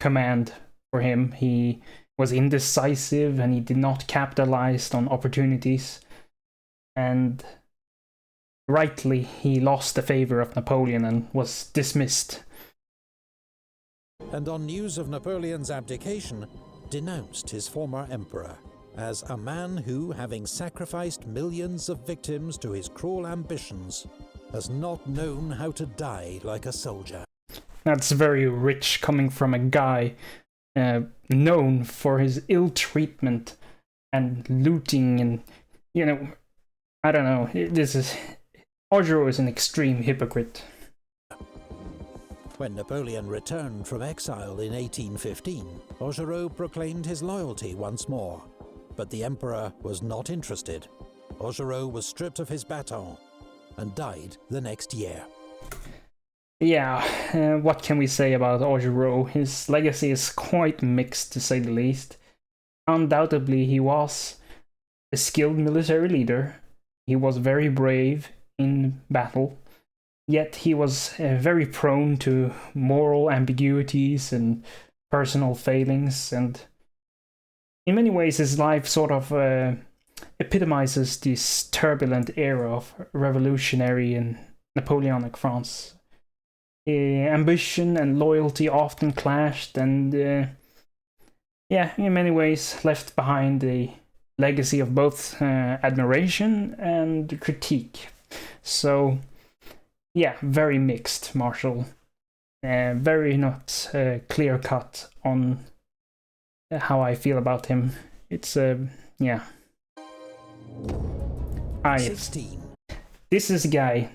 Speaker 1: command for him. He was indecisive and he did not capitalize on opportunities, and rightly he lost the favor of Napoleon and was dismissed.
Speaker 2: And on news of Napoleon's abdication, denounced his former emperor as a man who, having sacrificed millions of victims to his cruel ambitions, has not known how to die like a soldier.
Speaker 1: That's very rich coming from a guy known for his ill treatment and looting, and I don't know. Augereau is an extreme hypocrite.
Speaker 2: When Napoleon returned from exile in 1815, Augereau proclaimed his loyalty once more, but the emperor was not interested. Augereau was stripped of his baton and died the next year.
Speaker 1: Yeah, what can we say about Augereau? His legacy is quite mixed, to say the least. Undoubtedly, he was a skilled military leader. He was very brave in battle, yet he was very prone to moral ambiguities and personal failings, and in many ways his life sort of epitomizes this turbulent era of revolutionary and Napoleonic France. Ambition and loyalty often clashed, and in many ways left behind a legacy of both admiration and critique. So, very mixed, Marshall. Very not clear-cut on how I feel about him. It's,
Speaker 2: 16.
Speaker 1: This is a guy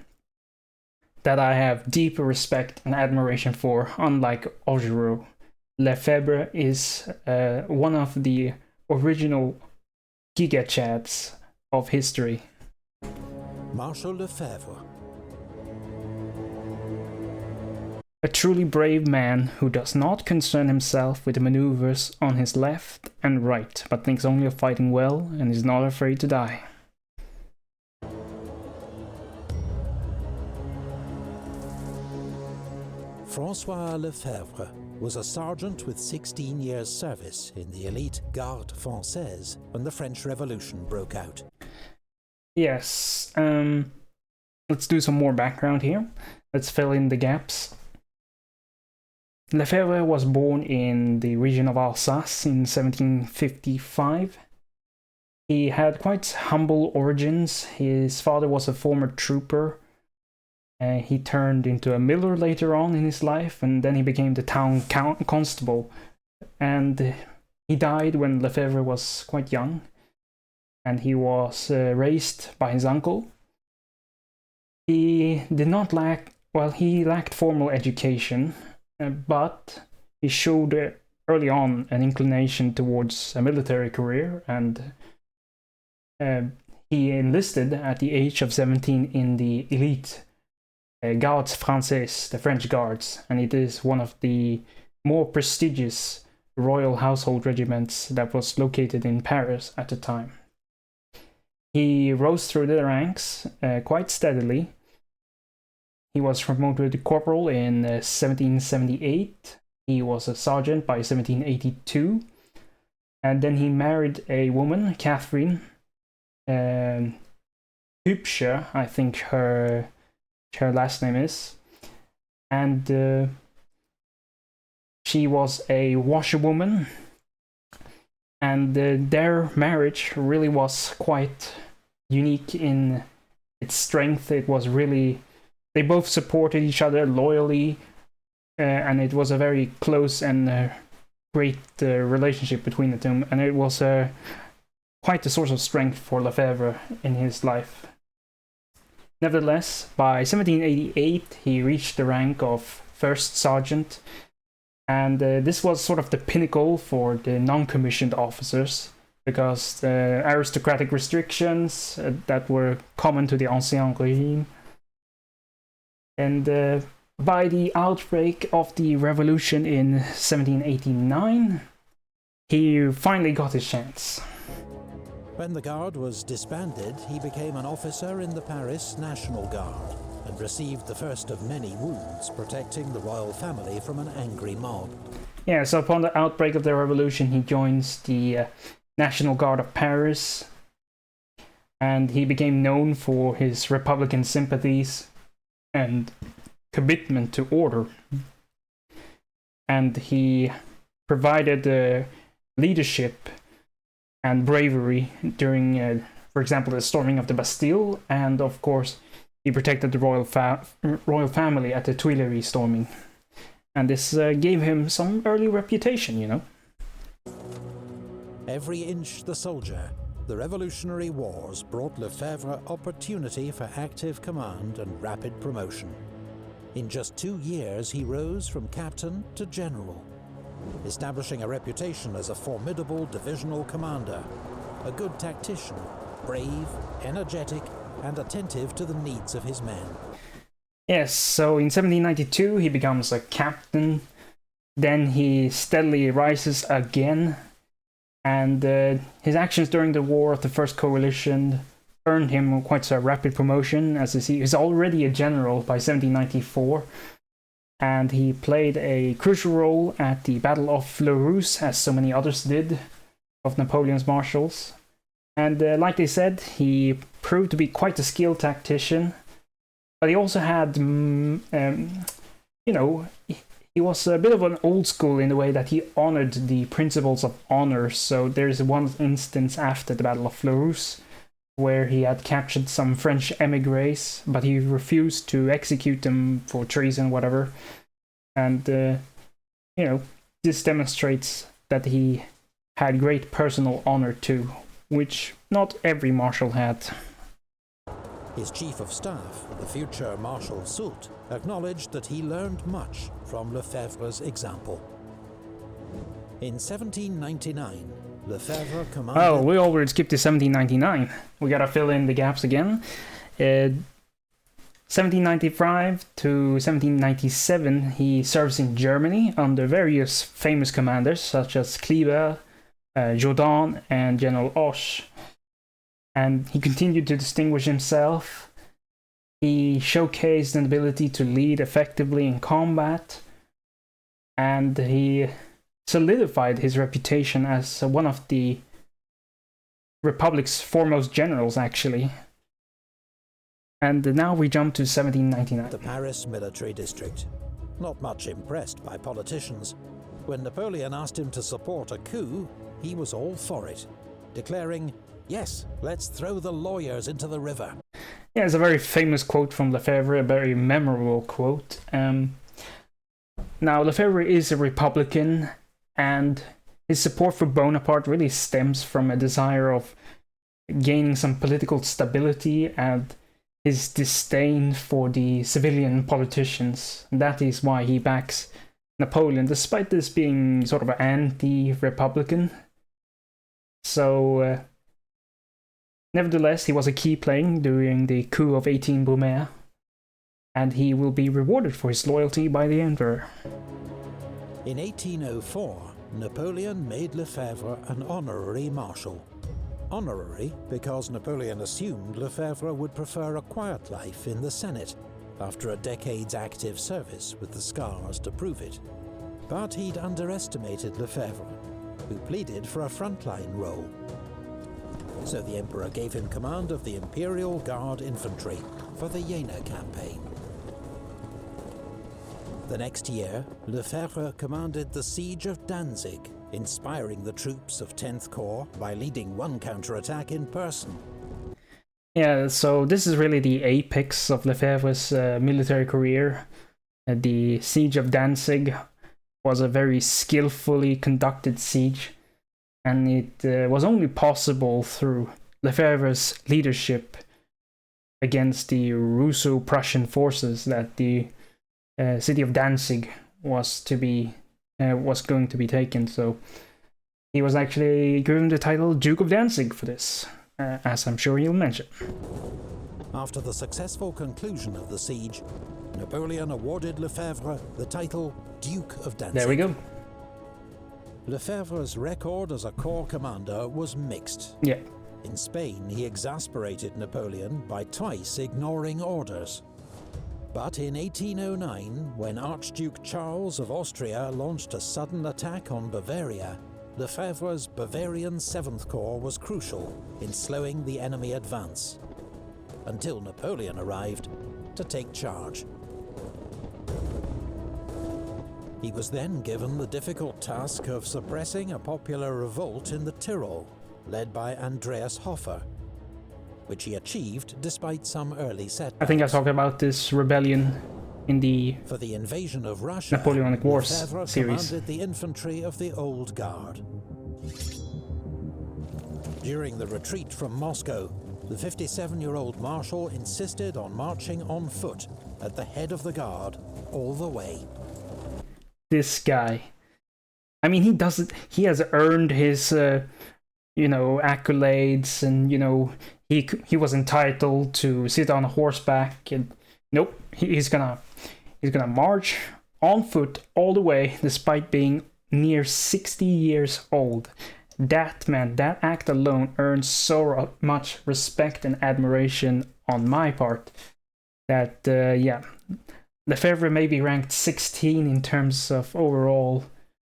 Speaker 1: that I have deep respect and admiration for, unlike Augereau. Lefebvre is one of the original giga-chads of history.
Speaker 2: Marshal Lefebvre.
Speaker 1: A truly brave man who does not concern himself with the maneuvers on his left and right, but thinks only of fighting well and is not afraid to die.
Speaker 2: François Lefebvre was a sergeant with 16 years' service in the elite Garde Française when the French Revolution broke out.
Speaker 1: Yes, let's do some more background here. Let's fill in the gaps. Lefebvre was born in the region of Alsace in 1755. He had quite humble origins. His father was a former trooper. He turned into a miller later on in his life, and then he became the town constable. And he died when Lefebvre was quite young, and he was raised by his uncle. He lacked formal education, but he showed early on an inclination towards a military career, and he enlisted at the age of 17 in the elite Gardes Françaises, the French Guards, and it is one of the more prestigious royal household regiments that was located in Paris at the time. He rose through the ranks quite steadily. He was promoted to corporal in 1778. He was a sergeant by 1782. And then he married a woman, Catherine Hübscher, I think her last name is. And she was a washerwoman. And their marriage really was quite unique in its strength. It was really... They both supported each other loyally, and it was a very close and great relationship between the two. And it was quite a source of strength for Lefebvre in his life. Nevertheless, by 1788 he reached the rank of first sergeant, and this was sort of the pinnacle for the non-commissioned officers, because the aristocratic restrictions that were common to the Ancien Régime. And by the outbreak of the revolution in 1789, he finally got his chance.
Speaker 2: When the Guard was disbanded, he became an officer in the Paris National Guard and received the first of many wounds protecting the royal family from an angry mob.
Speaker 1: Yeah, so upon the outbreak of the revolution, he joins the National Guard of Paris, and he became known for his Republican sympathies and commitment to order. And he provided leadership and bravery during, for example, the storming of the Bastille, and of course, he protected the royal family at the Tuileries storming. And this gave him some early reputation, you know.
Speaker 2: Every inch the soldier, the Revolutionary Wars brought Lefebvre opportunity for active command and rapid promotion. In just 2 years, he rose from captain to general, establishing a reputation as a formidable divisional commander, a good tactician, brave, energetic, and attentive to the needs of his men.
Speaker 1: Yes, so in 1792 he becomes a captain, then he steadily rises again, and his actions during the War of the First Coalition earned him quite a rapid promotion, as he's already a general by 1794, and he played a crucial role at the Battle of Fleurus, as so many others did, of Napoleon's marshals. And like they said, he proved to be quite a skilled tactician, but he also had, you know, he was a bit of an old school in the way that he honored the principles of honor. So there's one instance after the Battle of Fleurus where he had captured some French emigres, but he refused to execute them for treason, whatever. And, you know, this demonstrates that he had great personal honor too, which not every marshal had.
Speaker 2: His chief of staff, the future Marshal Soult, acknowledged that he learned much from Lefebvre's example. In 1799, Lefebvre commanded...
Speaker 1: Oh, we already skipped to 1799. We gotta fill in the gaps again. 1795 to 1797, he serves in Germany under various famous commanders such as Kleber, Jourdan, and General Hoche. And he continued to distinguish himself. He showcased an ability to lead effectively in combat, and he solidified his reputation as one of the Republic's foremost generals, actually. And now we jump to 1799.
Speaker 2: The Paris military district. Not much impressed by politicians. When Napoleon asked him to support a coup, he was all for it, declaring, "Yes, let's throw the lawyers into the river."
Speaker 1: Yeah, it's a very famous quote from Lefebvre, a very memorable quote. Now, Lefebvre is a Republican, and his support for Bonaparte really stems from a desire of gaining some political stability and his disdain for the civilian politicians. And that is why he backs Napoleon, despite this being sort of an anti-Republican. So, nevertheless, he was a key player during the coup of 18 Brumaire, and he will be rewarded for his loyalty by the emperor.
Speaker 2: In 1804, Napoleon made Lefebvre an honorary marshal. Honorary because Napoleon assumed Lefebvre would prefer a quiet life in the Senate after a decade's active service with the scars to prove it. But he'd underestimated Lefebvre, who pleaded for a frontline role. So the emperor gave him command of the Imperial Guard infantry for the Jena campaign. The next year, Lefebvre commanded the siege of Danzig, inspiring the troops of 10th Corps by leading one counterattack in person.
Speaker 1: Yeah, so this is really the apex of Lefebvre's military career. The siege of Danzig was a very skillfully conducted siege, and it was only possible through Lefebvre's leadership against the Russo-Prussian forces that the city of Danzig was going to be taken. So he was actually given the title Duke of Danzig for this, as I'm sure you'll mention.
Speaker 2: After the successful conclusion of the siege, Napoleon awarded Lefebvre the title Duke of Danzig.
Speaker 1: There we go.
Speaker 2: Lefebvre's record as a corps commander was mixed.
Speaker 1: Yeah.
Speaker 2: In Spain, he exasperated Napoleon by twice ignoring orders. But in 1809, when Archduke Charles of Austria launched a sudden attack on Bavaria, Lefebvre's Bavarian 7th Corps was crucial in slowing the enemy advance, until Napoleon arrived to take charge. He was then given the difficult task of suppressing a popular revolt in the Tyrol, led by Andreas Hofer, which he achieved despite some early setbacks.
Speaker 1: I think I talked about this rebellion in the
Speaker 2: For the invasion of Russia,
Speaker 1: Napoleonic Wars
Speaker 2: Lefebvre
Speaker 1: series.
Speaker 2: commanded the infantry of the Old Guard. During the retreat from Moscow, the 57-year-old Marshal insisted on marching on foot at the head of the guard all the way.
Speaker 1: This guy, I mean, he has earned his accolades, and he was entitled to sit on horseback, and nope, he's gonna march on foot all the way despite being near 60 years old. That act alone earns so much respect and admiration on my part that Lefebvre may be ranked 16 in terms of overall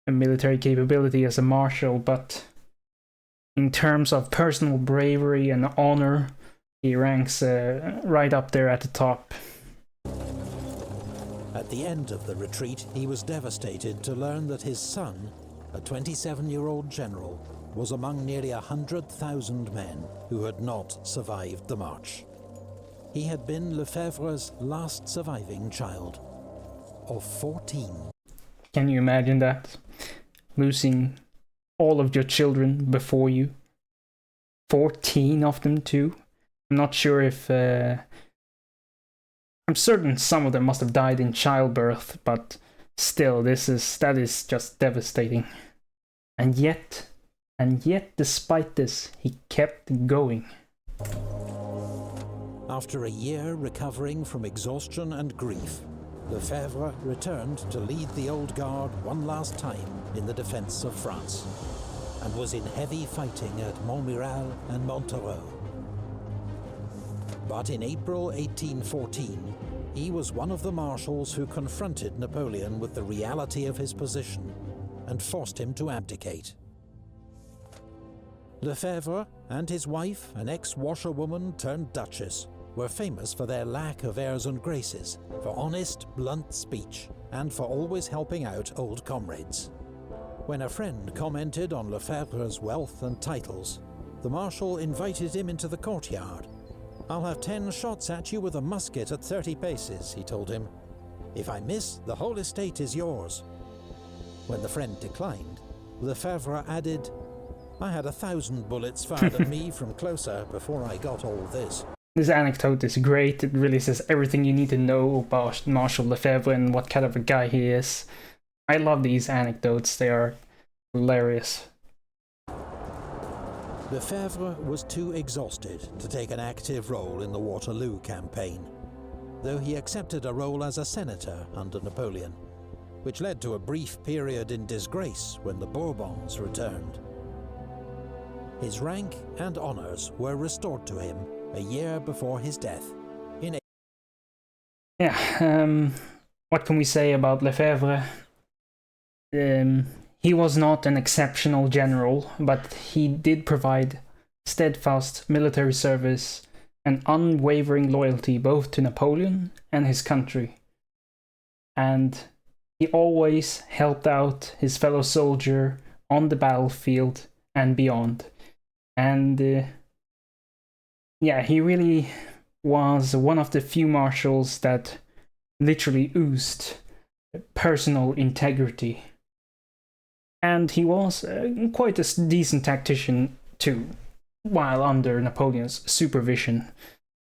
Speaker 1: military capability as a marshal, but in terms of personal bravery and honor, he ranks right up there at the top.
Speaker 2: At the end of the retreat, he was devastated to learn that his son, a 27-year-old general, was among nearly 100,000 men who had not survived the march. He had been Lefebvre's last surviving child, of 14.
Speaker 1: Can you imagine that? Losing all of your children before you. 14 of them too. I'm not sure if... I'm certain some of them must have died in childbirth, but still, that is just devastating. And yet, despite this, he kept going.
Speaker 2: After a year recovering from exhaustion and grief, Lefebvre returned to lead the Old Guard one last time in the defense of France, and was in heavy fighting at Montmiral and Montereau. But in April 1814, he was one of the marshals who confronted Napoleon with the reality of his position and forced him to abdicate. Lefebvre and his wife, an ex-washerwoman turned duchess, were famous for their lack of airs and graces, for honest, blunt speech, and for always helping out old comrades. When a friend commented on Lefebvre's wealth and titles, the marshal invited him into the courtyard. "I'll have 10 shots at you with a musket at 30 paces, he told him. "If I miss, the whole estate is yours." When the friend declined, Lefebvre added, "I had 1,000 bullets fired at me from closer before I got all this."
Speaker 1: This anecdote is great. It really says everything you need to know about Marshal Lefebvre and what kind of a guy he is. I love these anecdotes. They are hilarious.
Speaker 2: Lefebvre was too exhausted to take an active role in the Waterloo campaign, though he accepted a role as a senator under Napoleon, which led to a brief period in disgrace when the Bourbons returned. His rank and honors were restored to him a year before his death.
Speaker 1: What can we say about Lefebvre? He was not an exceptional general, but he did provide steadfast military service and unwavering loyalty both to Napoleon and his country. And he always helped out his fellow soldier on the battlefield and beyond. And he really was one of the few marshals that literally oozed personal integrity. and he was quite a decent tactician too, while under Napoleon's supervision.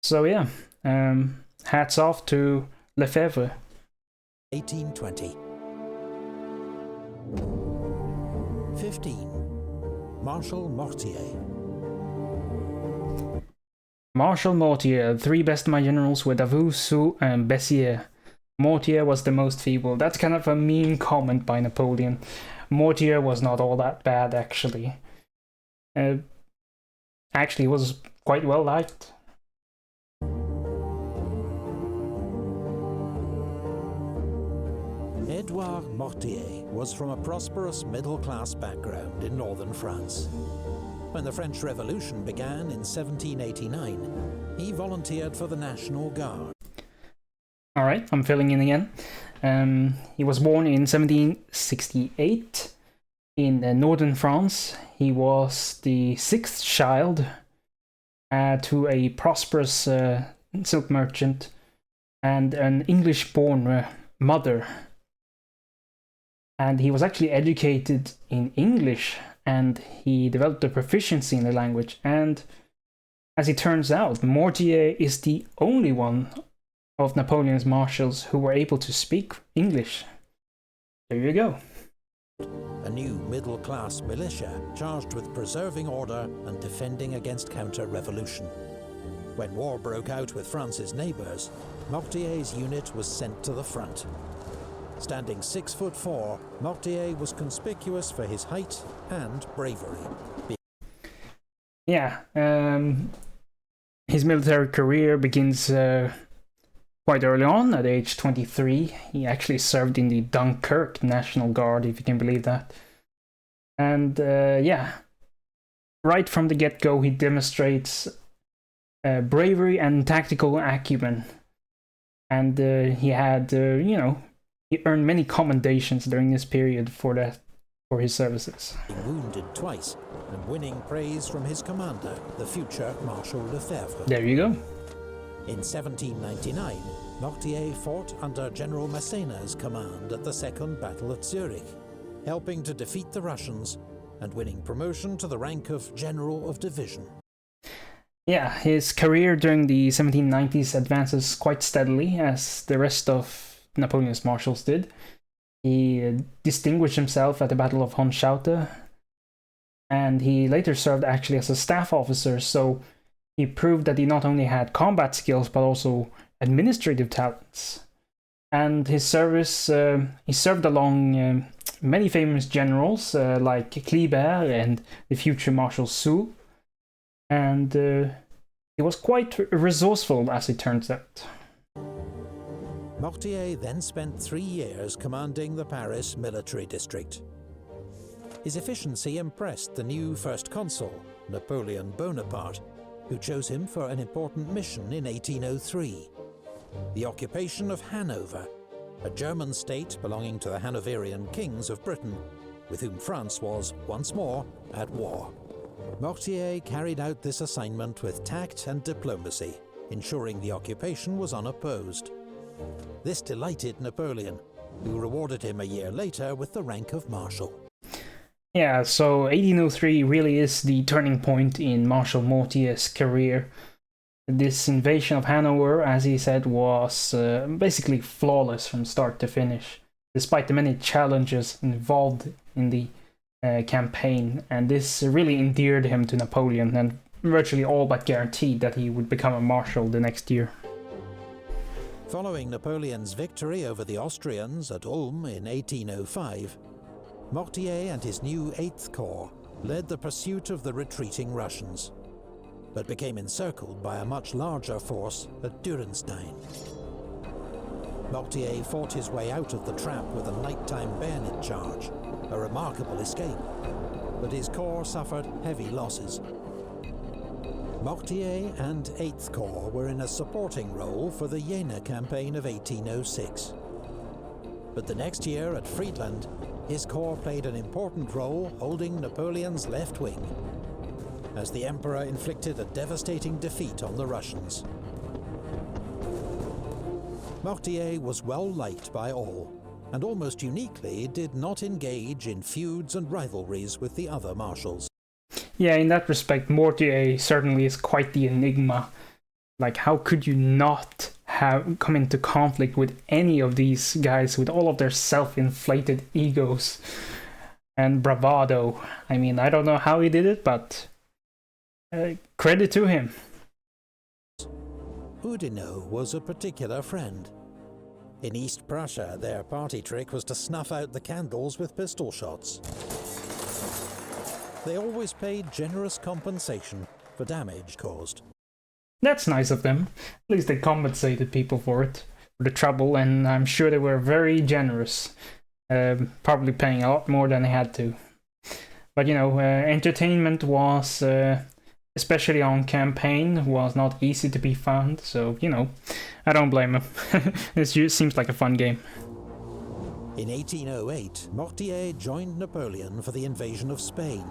Speaker 1: So yeah, hats off to Lefebvre.
Speaker 2: 1820. 15. Marshal Mortier.
Speaker 1: Marshal Mortier. The three best of my generals were Davout, Soult, and Bessières. Mortier was the most feeble. That's kind of a mean comment by Napoleon. Mortier was not all that bad, actually. Actually, he was quite well liked.
Speaker 2: Edouard Mortier was from a prosperous middle-class background in northern France. When the French Revolution began in 1789, he volunteered for the National Guard.
Speaker 1: Alright, I'm filling in again. He was born in 1768 in northern France. He was the sixth child to a prosperous silk merchant and an English-born mother. And he was actually educated in English, and he developed a proficiency in the language. And as it turns out, Mortier is the only one of Napoleon's marshals who were able to speak English. There you go.
Speaker 2: A new middle-class militia charged with preserving order and defending against counter-revolution. When war broke out with France's neighbours, Mortier's unit was sent to the front. Standing 6'4", Mortier was conspicuous for his height and bravery.
Speaker 1: Yeah, his military career begins quite early on, at age 23. He actually served in the Dunkirk National Guard, if you can believe that. And yeah, right from the get-go, he demonstrates bravery and tactical acumen. And he had, he earned many commendations during this period for his services.
Speaker 2: Being wounded twice and winning praise from his commander, the future Marshal Lefebvre.
Speaker 1: There you go.
Speaker 2: In 1799, Mortier fought under General Massena's command at the Second Battle at Zurich, helping to defeat the Russians and winning promotion to the rank of General of Division.
Speaker 1: Yeah, his career during the 1790s advances quite steadily, as the rest of Napoleon's marshals did. He distinguished himself at the Battle of Hohenschauer, and he later served actually as a staff officer, so he proved that he not only had combat skills but also administrative talents. And his service, he served along many famous generals like Kleber and the future Marshal Soult, and he was quite resourceful, as it turns out.
Speaker 2: Mortier then spent 3 years commanding the Paris military district. His efficiency impressed the new first consul, Napoleon Bonaparte, who chose him for an important mission in 1803, the occupation of Hanover, a German state belonging to the Hanoverian kings of Britain, with whom France was, once more, at war. Mortier carried out this assignment with tact and diplomacy, ensuring the occupation was unopposed. This delighted Napoleon, who rewarded him a year later with the rank of Marshal.
Speaker 1: Yeah, so 1803 really is the turning point in Marshal Mortier's career. This invasion of Hanover, as he said, was basically flawless from start to finish, despite the many challenges involved in the campaign, and this really endeared him to Napoleon and virtually all but guaranteed that he would become a marshal the next year.
Speaker 2: Following Napoleon's victory over the Austrians at Ulm in 1805, Mortier and his new 8th Corps led the pursuit of the retreating Russians, but became encircled by a much larger force at Durenstein. Mortier fought his way out of the trap with a nighttime bayonet charge, a remarkable escape, but his corps suffered heavy losses. Mortier and 8th Corps were in a supporting role for the Jena campaign of 1806. But the next year at Friedland, his corps played an important role holding Napoleon's left wing, as the Emperor inflicted a devastating defeat on the Russians. Mortier was well liked by all, and almost uniquely did not engage in feuds and rivalries with the other marshals.
Speaker 1: Yeah, in that respect, Mortier certainly is quite the enigma. Like, how could you not have come into conflict with any of these guys with all of their self-inflated egos and bravado? I mean, I don't know how he did it, but credit to him.
Speaker 2: Oudinot was a particular friend. In East Prussia, their party trick was to snuff out the candles with pistol shots. They always paid generous compensation for damage caused.
Speaker 1: That's nice of them. At least they compensated people for it, for the trouble, and I'm sure they were very generous. Probably paying a lot more than they had to. But you know, entertainment was, especially on campaign, was not easy to be found, so you know, I don't blame him. This seems like a fun game.
Speaker 2: In 1808, Mortier joined Napoleon for the invasion of Spain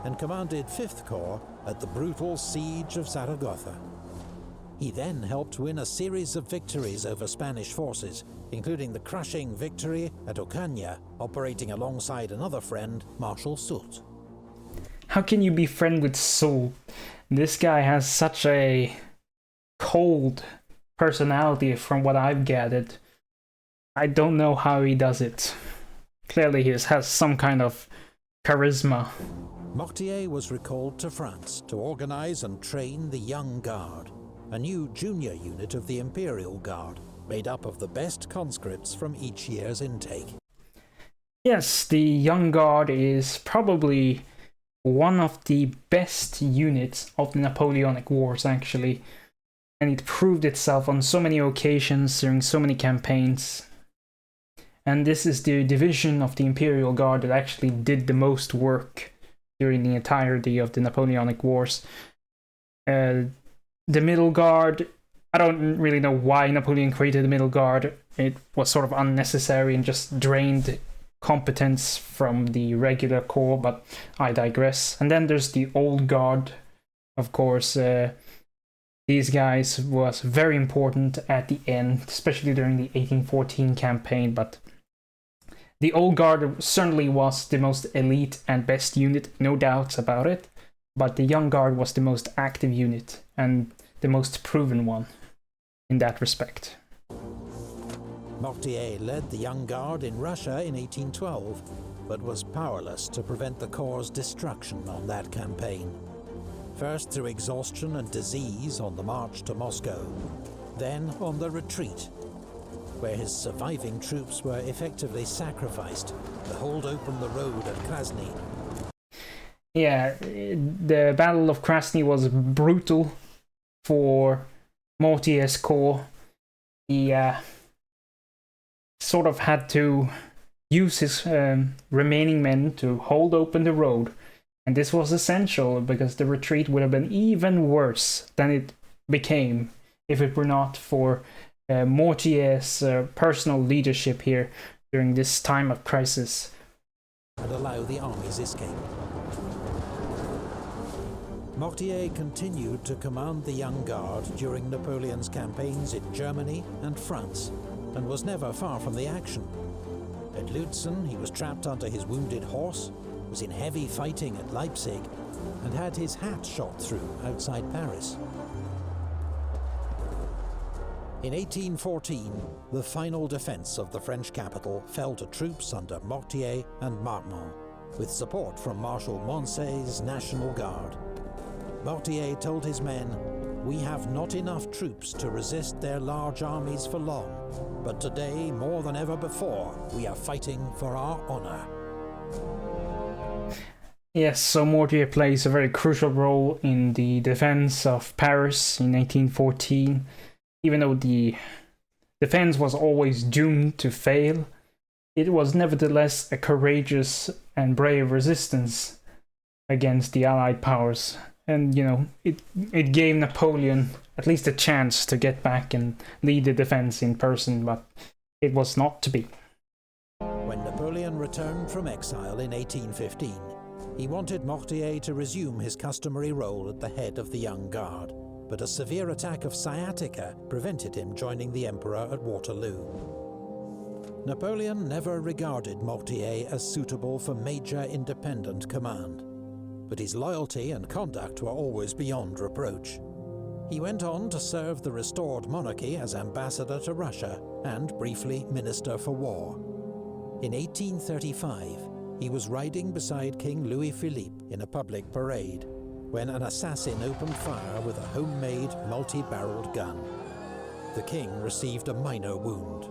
Speaker 2: and commanded 5th Corps at the brutal siege of Zaragoza. He then helped win a series of victories over Spanish forces, including the crushing victory at Ocaña, operating alongside another friend, Marshal Soult.
Speaker 1: How can you be friend with Soult? This guy has such a cold personality from what I've gathered. I don't know how he does it. Clearly he has some kind of charisma.
Speaker 2: Mortier was recalled to France to organize and train the Young Guard, a new junior unit of the Imperial Guard, made up of the best conscripts from each year's intake.
Speaker 1: Yes, the Young Guard is probably one of the best units of the Napoleonic Wars, actually. And it proved itself on so many occasions during so many campaigns. And this is the division of the Imperial Guard that actually did the most work during the entirety of the Napoleonic Wars. The Middle Guard, I don't really know why Napoleon created the Middle Guard. It was sort of unnecessary and just drained competence from the regular corps, but I digress. And then there's the Old Guard, of course. These guys was very important at the end, especially during the 1814 campaign, but the Old Guard certainly was the most elite and best unit, no doubts about it, but the Young Guard was the most active unit and the most proven one in that respect.
Speaker 2: Mortier led the Young Guard in Russia in 1812, but was powerless to prevent the Corps' destruction on that campaign. First through exhaustion and disease on the march to Moscow, then on the retreat, where his surviving troops were effectively sacrificed to hold open the road at Krasny.
Speaker 1: Yeah, the Battle of Krasny was brutal for Mortier's corps. He sort of had to use his remaining men to hold open the road. And this was essential because the retreat would have been even worse than it became if it were not for Mortier's personal leadership here during this time of crisis.
Speaker 2: And allow the army's escape. Mortier continued to command the Young Guard during Napoleon's campaigns in Germany and France, and was never far from the action. At Lutzen, he was trapped under his wounded horse, was in heavy fighting at Leipzig, and had his hat shot through outside Paris. In 1814, the final defense of the French capital fell to troops under Mortier and Marmont, with support from Marshal Moncey's National Guard. Mortier told his men, "We have not enough troops to resist their large armies for long, but today, more than ever before, we are fighting for our honor."
Speaker 1: Yes, so Mortier plays a very crucial role in the defense of Paris in 1814. Even though the defense was always doomed to fail, it was nevertheless a courageous and brave resistance against the Allied powers. And, you know, it gave Napoleon at least a chance to get back and lead the defense in person, but it was not to be.
Speaker 2: When Napoleon returned from exile in 1815, he wanted Mortier to resume his customary role at the head of the Young Guard, but a severe attack of sciatica prevented him joining the Emperor at Waterloo. Napoleon never regarded Mortier as suitable for major independent command, but his loyalty and conduct were always beyond reproach. He went on to serve the restored monarchy as ambassador to Russia and briefly minister for war. In 1835, he was riding beside King Louis-Philippe in a public parade when an assassin opened fire with a homemade multi-barreled gun. The king received a minor wound,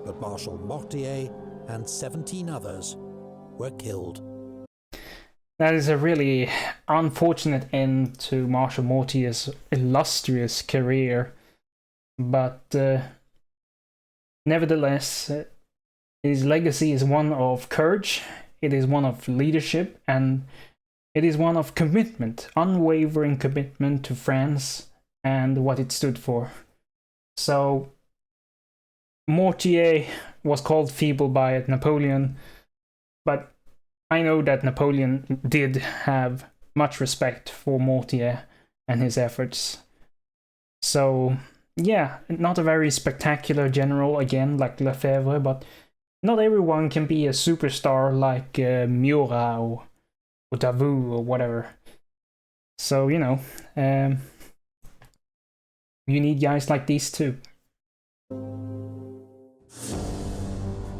Speaker 2: but Marshal Mortier and 17 others were killed.
Speaker 1: That is a really unfortunate end to Marshal Mortier's illustrious career, but nevertheless, his legacy is one of courage, it is one of leadership, and it is one of commitment, unwavering commitment to France and what it stood for. So, Mortier was called feeble by Napoleon, but I know that Napoleon did have much respect for Mortier and his efforts. So, yeah, not a very spectacular general again like Lefebvre, but not everyone can be a superstar like Murat or Davout or whatever. So, you know, you need guys like these too.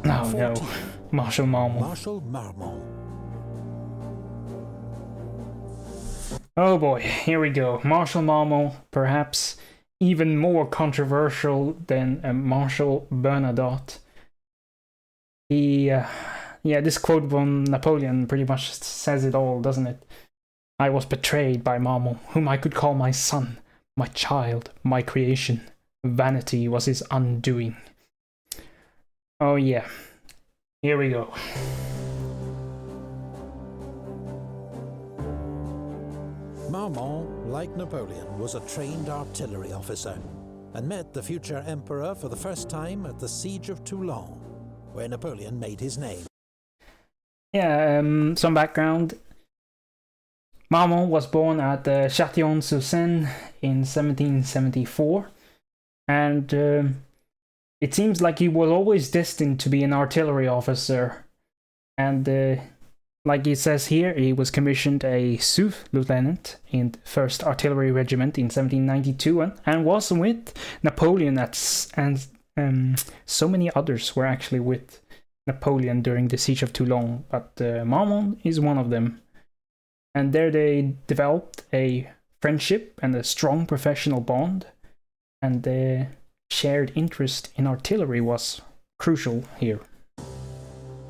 Speaker 1: Oh no, Marshal Marmont.
Speaker 2: Marshal Marmont.
Speaker 1: Oh boy, here we go. Marshal Marmont, perhaps even more controversial than Marshal Bernadotte. This quote from Napoleon pretty much says it all, doesn't it? I was betrayed by Marmont, whom I could call my son, my child, my creation. Vanity was his undoing. Oh yeah, here we go.
Speaker 2: Marmont, like Napoleon, was a trained artillery officer and met the future emperor for the first time at the Siege of Toulon, where Napoleon made his name.
Speaker 1: Yeah, some background. Marmont was born at Châtillon-sur-Seine in 1774, and it seems like he was always destined to be an artillery officer. And like it says here, he was commissioned a sous lieutenant in the 1st Artillery Regiment in 1792 and was with Napoleon and so many others were actually with Napoleon during the Siege of Toulon, but Marmont is one of them. And there they developed a friendship and a strong professional bond, and their shared interest in artillery was crucial here.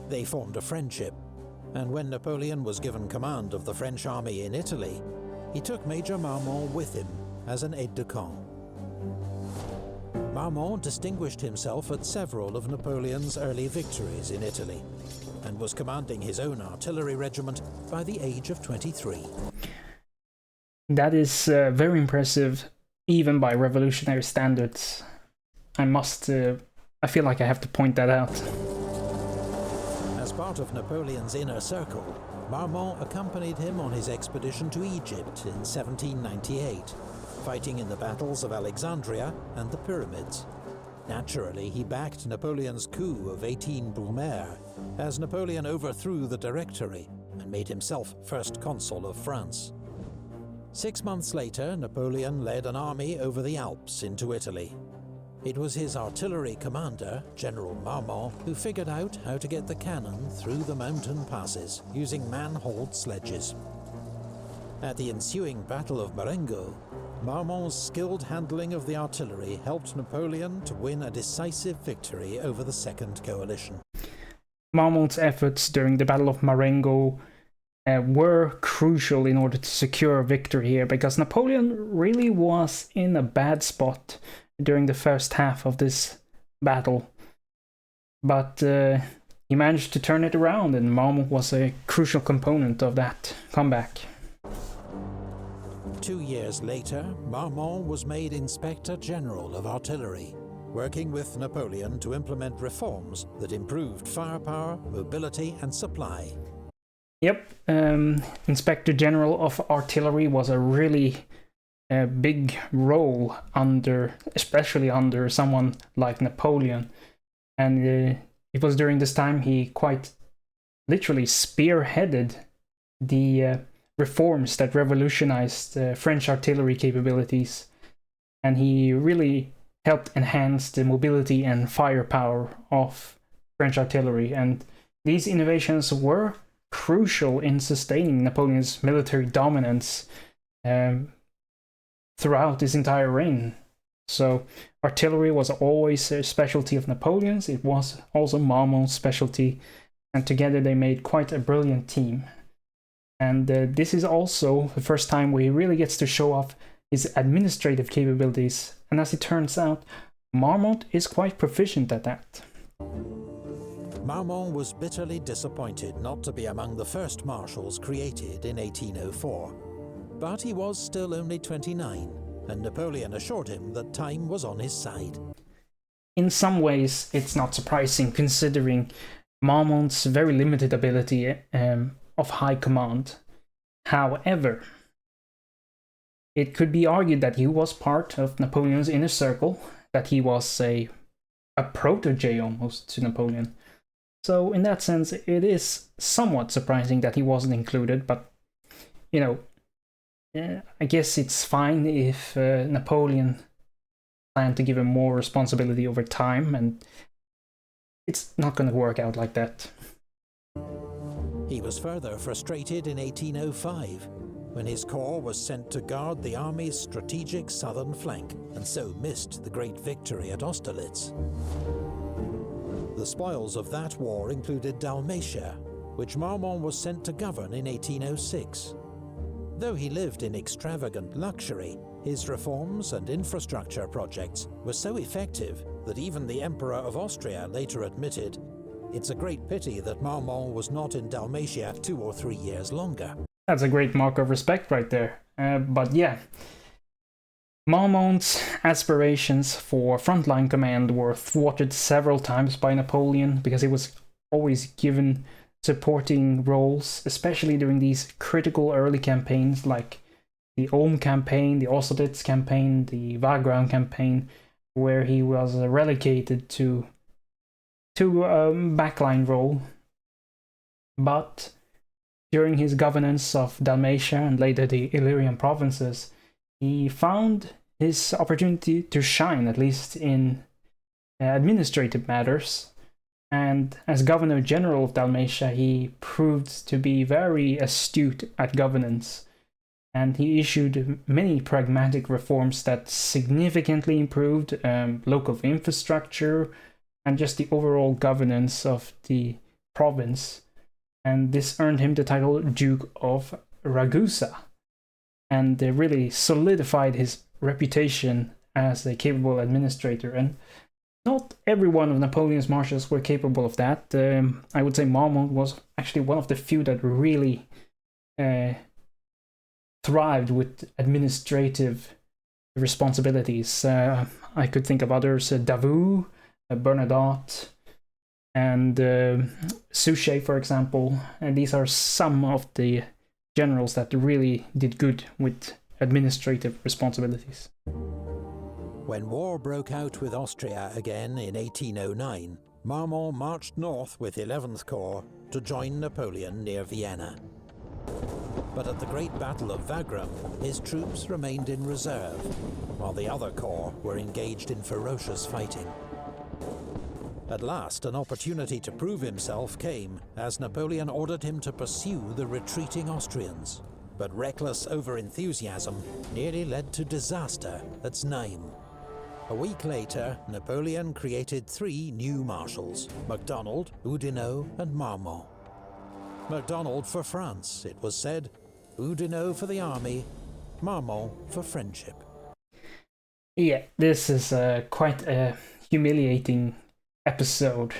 Speaker 2: They formed a friendship, and when Napoleon was given command of the French army in Italy, he took Major Marmont with him as an aide-de-camp. Marmont distinguished himself at several of Napoleon's early victories in Italy, and was commanding his own artillery regiment by the age of 23.
Speaker 1: That is very impressive, even by revolutionary standards. I feel like I have to point that out.
Speaker 2: As part of Napoleon's inner circle, Marmont accompanied him on his expedition to Egypt in 1798, fighting in the battles of Alexandria and the Pyramids. Naturally, he backed Napoleon's coup of 18 Brumaire, as Napoleon overthrew the Directory and made himself first consul of France. 6 months later, Napoleon led an army over the Alps into Italy. It was his artillery commander, General Marmont, who figured out how to get the cannon through the mountain passes using man-hauled sledges. At the ensuing Battle of Marengo, Marmont's skilled handling of the artillery helped Napoleon to win a decisive victory over the Second Coalition.
Speaker 1: Marmont's efforts during the Battle of Marengo were crucial in order to secure victory here, because Napoleon really was in a bad spot during the first half of this battle. But he managed to turn it around, and Marmont was a crucial component of that comeback.
Speaker 2: 2 years later, Marmont was made Inspector General of Artillery, working with Napoleon to implement reforms that improved firepower, mobility, and supply.
Speaker 1: Yep, Inspector General of Artillery was a really big role especially under someone like Napoleon. And it was during this time he quite literally spearheaded the reforms that revolutionized French artillery capabilities, and he really helped enhance the mobility and firepower of French artillery, and these innovations were crucial in sustaining Napoleon's military dominance throughout his entire reign. So artillery was always a specialty of Napoleon's. It was also Marmont's specialty, and together they made quite a brilliant team. And this is also the first time where he really gets to show off his administrative capabilities, and as it turns out, Marmont is quite proficient at that.
Speaker 2: Marmont was bitterly disappointed not to be among the first marshals created in 1804. But he was still only 29, and Napoleon assured him that time was on his side.
Speaker 1: In some ways, it's not surprising considering Marmont's very limited ability of high command. However, it could be argued that he was part of Napoleon's inner circle, that he was a protege almost to Napoleon. So in that sense, it is somewhat surprising that he wasn't included, but, you know, I guess it's fine if Napoleon planned to give him more responsibility over time, and it's not going to work out like that.
Speaker 2: He was further frustrated in 1805, when his corps was sent to guard the army's strategic southern flank, and so missed the great victory at Austerlitz. The spoils of that war included Dalmatia, which Marmont was sent to govern in 1806. Though he lived in extravagant luxury, his reforms and infrastructure projects were so effective that even the Emperor of Austria later admitted, "It's a great pity that Marmont was not in Dalmatia 2 or 3 years longer."
Speaker 1: That's a great mark of respect right there. But yeah, Marmont's aspirations for frontline command were thwarted several times by Napoleon because he was always given supporting roles, especially during these critical early campaigns like the Ulm campaign, the Austerlitz campaign, the Wagram campaign, where he was relegated to a backline role. But during his governance of Dalmatia and later the Illyrian provinces, he found his opportunity to shine, at least in administrative matters. And as Governor General of Dalmatia, he proved to be very astute at governance. And he issued many pragmatic reforms that significantly improved local infrastructure and just the overall governance of the province. And this earned him the title Duke of Ragusa, and they really solidified his reputation as a capable administrator. And not every one of Napoleon's marshals were capable of that. I would say Marmont was actually one of the few that really thrived with administrative responsibilities. I could think of others, Davout, Bernadotte, and Suchet, for example. And these are some of the generals that really did good with administrative responsibilities.
Speaker 2: When war broke out with Austria again in 1809, Marmont marched north with 11th Corps to join Napoleon near Vienna. But at the Great Battle of Wagram, his troops remained in reserve, while the other corps were engaged in ferocious fighting. At last, an opportunity to prove himself came, as Napoleon ordered him to pursue the retreating Austrians. But reckless over-enthusiasm nearly led to disaster at Znaim. A week later, Napoleon created 3 new marshals, MacDonald, Oudinot, and Marmont. MacDonald for France, it was said, Oudinot for the army, Marmont for friendship.
Speaker 1: Yeah, this is quite a humiliating episode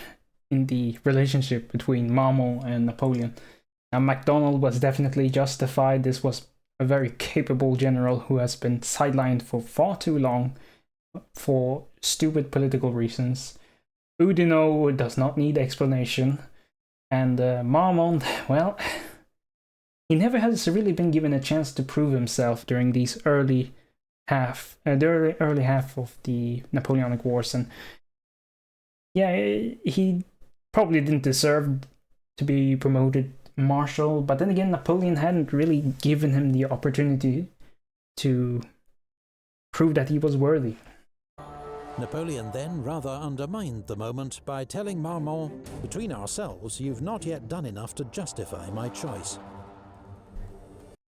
Speaker 1: in the relationship between Marmont and Napoleon. Now, MacDonald was definitely justified. This was a very capable general who has been sidelined for far too long for stupid political reasons. Oudinot does not need explanation. And Marmont, well, he never has really been given a chance to prove himself during these early half of the Napoleonic Wars. And yeah, he probably didn't deserve to be promoted marshal, but then again, Napoleon hadn't really given him the opportunity to prove that he was worthy.
Speaker 2: Napoleon then rather undermined the moment by telling Marmont, "Between ourselves, you've not yet done enough to justify my choice."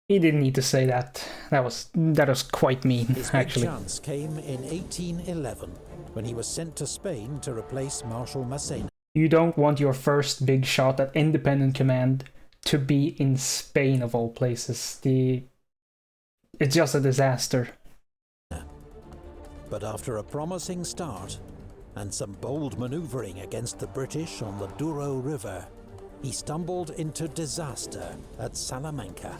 Speaker 1: He didn't need to say that. That was quite mean,
Speaker 2: His big
Speaker 1: actually.
Speaker 2: chance came in 1811, when he was sent to Spain to replace Marshal Massena.
Speaker 1: You don't want your first big shot at independent command to be in Spain, of all places. It's just a disaster.
Speaker 2: But after a promising start and some bold manoeuvring against the British on the Douro River, he stumbled into disaster at Salamanca.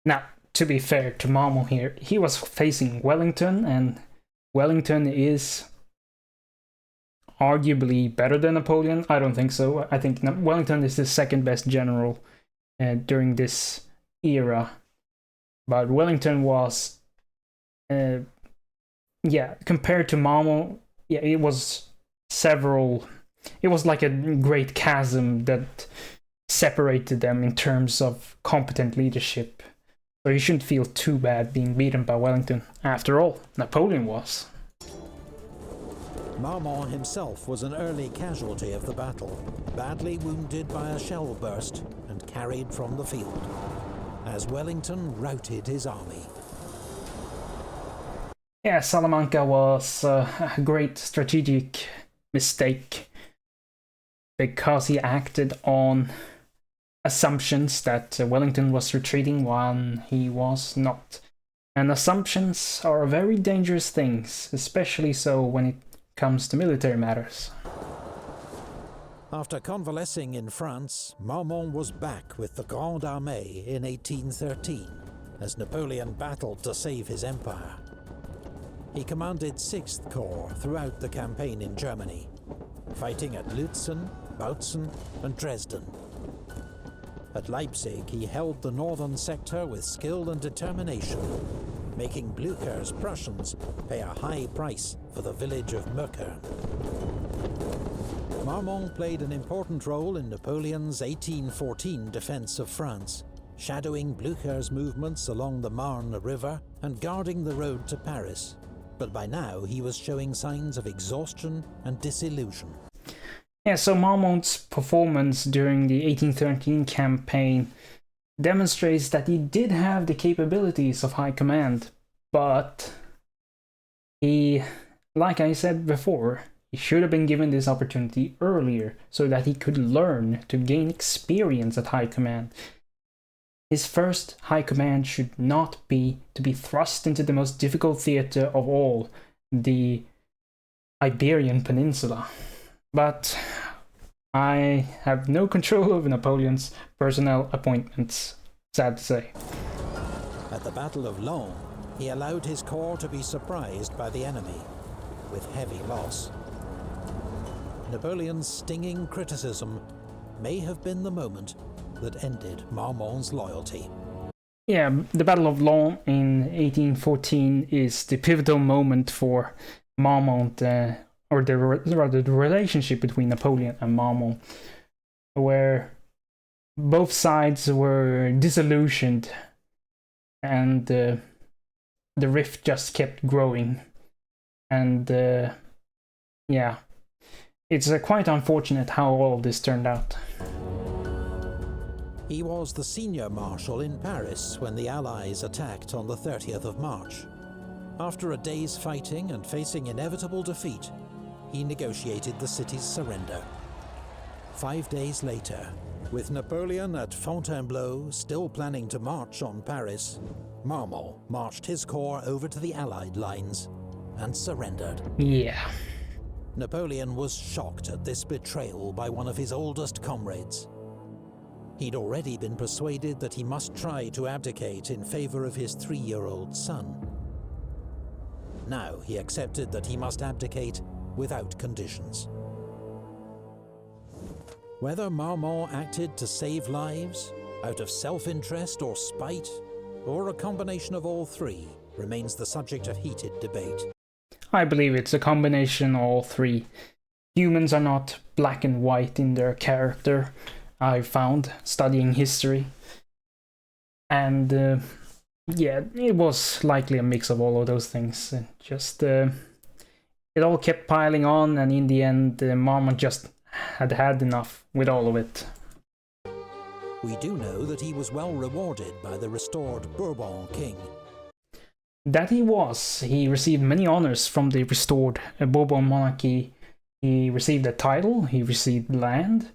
Speaker 1: Now, to be fair to Marmont here, he was facing Wellington, and Wellington is arguably better than Napoleon. I don't think so. I think Wellington is the second best general during this era. But Wellington was, compared to Marmont, it was like a great chasm that separated them in terms of competent leadership. So you shouldn't feel too bad being beaten by Wellington. After all, Napoleon was.
Speaker 2: Marmont himself was an early casualty of the battle, badly wounded by a shell burst and carried from the field, as Wellington routed his army.
Speaker 1: Yeah, Salamanca was a great strategic mistake because he acted on assumptions that Wellington was retreating when he was not. And assumptions are very dangerous things, especially so when it comes to military matters.
Speaker 2: After convalescing in France, Marmont was back with the Grande Armée in 1813, as Napoleon battled to save his empire. He commanded 6th Corps throughout the campaign in Germany, fighting at Lützen, Bautzen and Dresden. At Leipzig, he held the northern sector with skill and determination, making Blücher's Prussians pay a high price for the village of Möckern. Marmont played an important role in Napoleon's 1814 defense of France, shadowing Blücher's movements along the Marne River and guarding the road to Paris. But by now he was showing signs of exhaustion and disillusion.
Speaker 1: Yeah, so Marmont's performance during the 1813 campaign demonstrates that he did have the capabilities of high command, but he, like I said before, he should have been given this opportunity earlier so that he could learn to gain experience at high command. His first high command should not be to be thrust into the most difficult theater of all, the Iberian Peninsula. But I have no control over Napoleon's personnel appointments, sad to say.
Speaker 2: At the Battle of Laon, he allowed his corps to be surprised by the enemy, with heavy loss. Napoleon's stinging criticism may have been the moment that ended Marmont's loyalty.
Speaker 1: Yeah, the Battle of Laon in 1814 is the pivotal moment for Marmont, or the relationship between Napoleon and Marmont, where both sides were disillusioned and the rift just kept growing. And it's quite unfortunate how all this turned out.
Speaker 2: He was the senior marshal in Paris when the Allies attacked on the 30th of March. After a day's fighting and facing inevitable defeat, he negotiated the city's surrender. 5 days later, with Napoleon at Fontainebleau still planning to march on Paris, Marmont marched his corps over to the Allied lines and surrendered.
Speaker 1: Yeah.
Speaker 2: Napoleon was shocked at this betrayal by one of his oldest comrades. He'd already been persuaded that he must try to abdicate in favor of his 3-year-old son. Now he accepted that he must abdicate without conditions. Whether Marmont acted to save lives, out of self-interest or spite, or a combination of all three, remains the subject of heated debate.
Speaker 1: I believe it's a combination of all three. humans are not black and white in their character, I found studying history. And yeah, it was likely a mix of all of those things. Just it all kept piling on, and in the end, Marmont just had enough with all of it.
Speaker 2: We do know that he was well rewarded by the restored Bourbon king.
Speaker 1: That he was. He received many honors from the restored Bourbon monarchy. He received a title, he received land,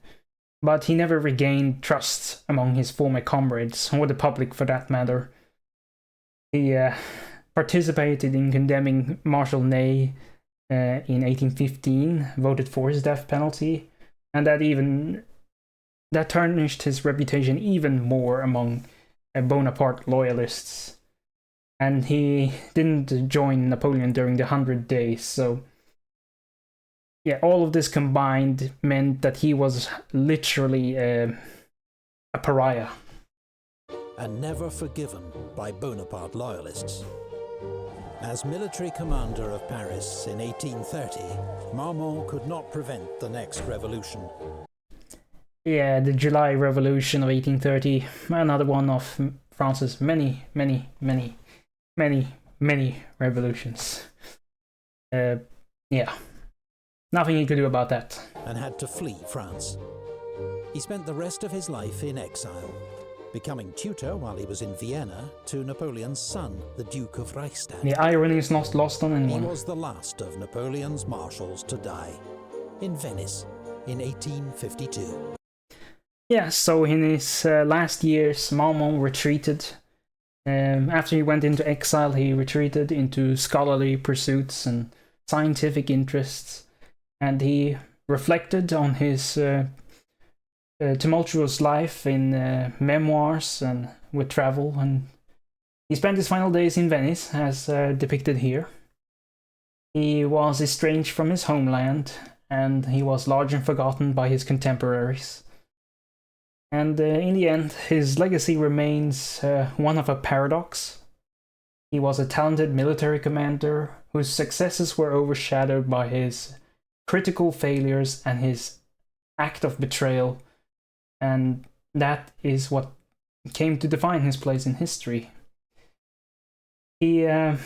Speaker 1: but he never regained trust among his former comrades, or the public for that matter. He participated in condemning Marshal Ney in 1815, voted for his death penalty, and that tarnished his reputation even more among Bonaparte loyalists. And he didn't join Napoleon during the 100 Days, so yeah, all of this combined meant that he was literally a pariah.
Speaker 2: And never forgiven by Bonaparte loyalists. As military commander of Paris in 1830, Marmont could not prevent the next revolution.
Speaker 1: Yeah, the July Revolution of 1830, another one of France's many revolutions. Yeah, nothing he could do about that.
Speaker 2: And had to flee France. He spent the rest of his life in exile, becoming tutor while he was in Vienna to Napoleon's son, the Duke of Reichstadt.
Speaker 1: The irony is not lost on anyone.
Speaker 2: He was the last of Napoleon's marshals to die, in Venice, in 1852.
Speaker 1: Yeah, so in his last years, Marmont retreated. After he went into exile, he retreated into scholarly pursuits and scientific interests, and he reflected on his tumultuous life in memoirs and with travel, and he spent his final days in Venice, as depicted here. He was estranged from his homeland, and he was largely forgotten by his contemporaries. And in the end, his legacy remains one of a paradox. He was a talented military commander whose successes were overshadowed by his critical failures and his act of betrayal, and that is what came to define his place in history. This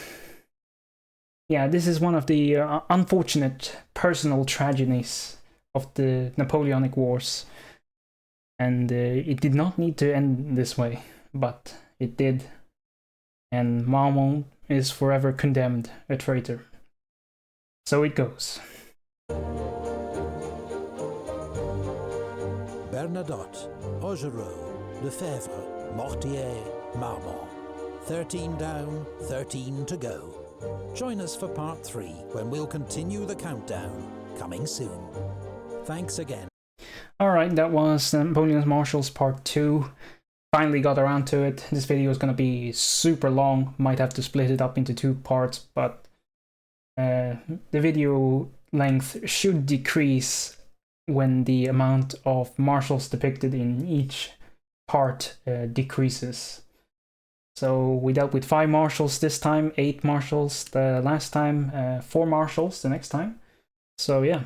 Speaker 1: is one of the unfortunate personal tragedies of the Napoleonic Wars. And it did not need to end this way, but it did. And Marmont is forever condemned a traitor. So it goes.
Speaker 2: Bernadotte, Augereau, Lefebvre, Mortier, Marmont. 13 down, 13 to go. Join us for part 3 when we'll continue the countdown, coming soon. Thanks again.
Speaker 1: Alright, that was Napoleon's Marshals Part 2. Finally got around to it. This video is going to be super long. Might have to split it up into 2 parts, but the video length should decrease when the amount of marshals depicted in each part decreases. So we dealt with 5 marshals this time, 8 marshals the last time, 4 marshals the next time. So yeah.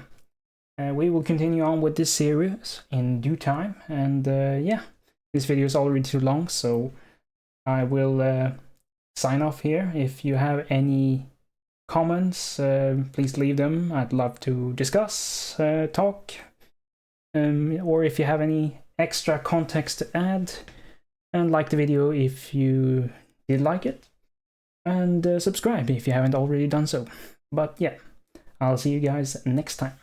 Speaker 1: We will continue on with this series in due time, and yeah, this video is already too long, so I will sign off here. If you have any comments, please leave them. I'd love to discuss, talk, or if you have any extra context to add, and like the video if you did like it, and subscribe if you haven't already done so. But yeah, I'll see you guys next time.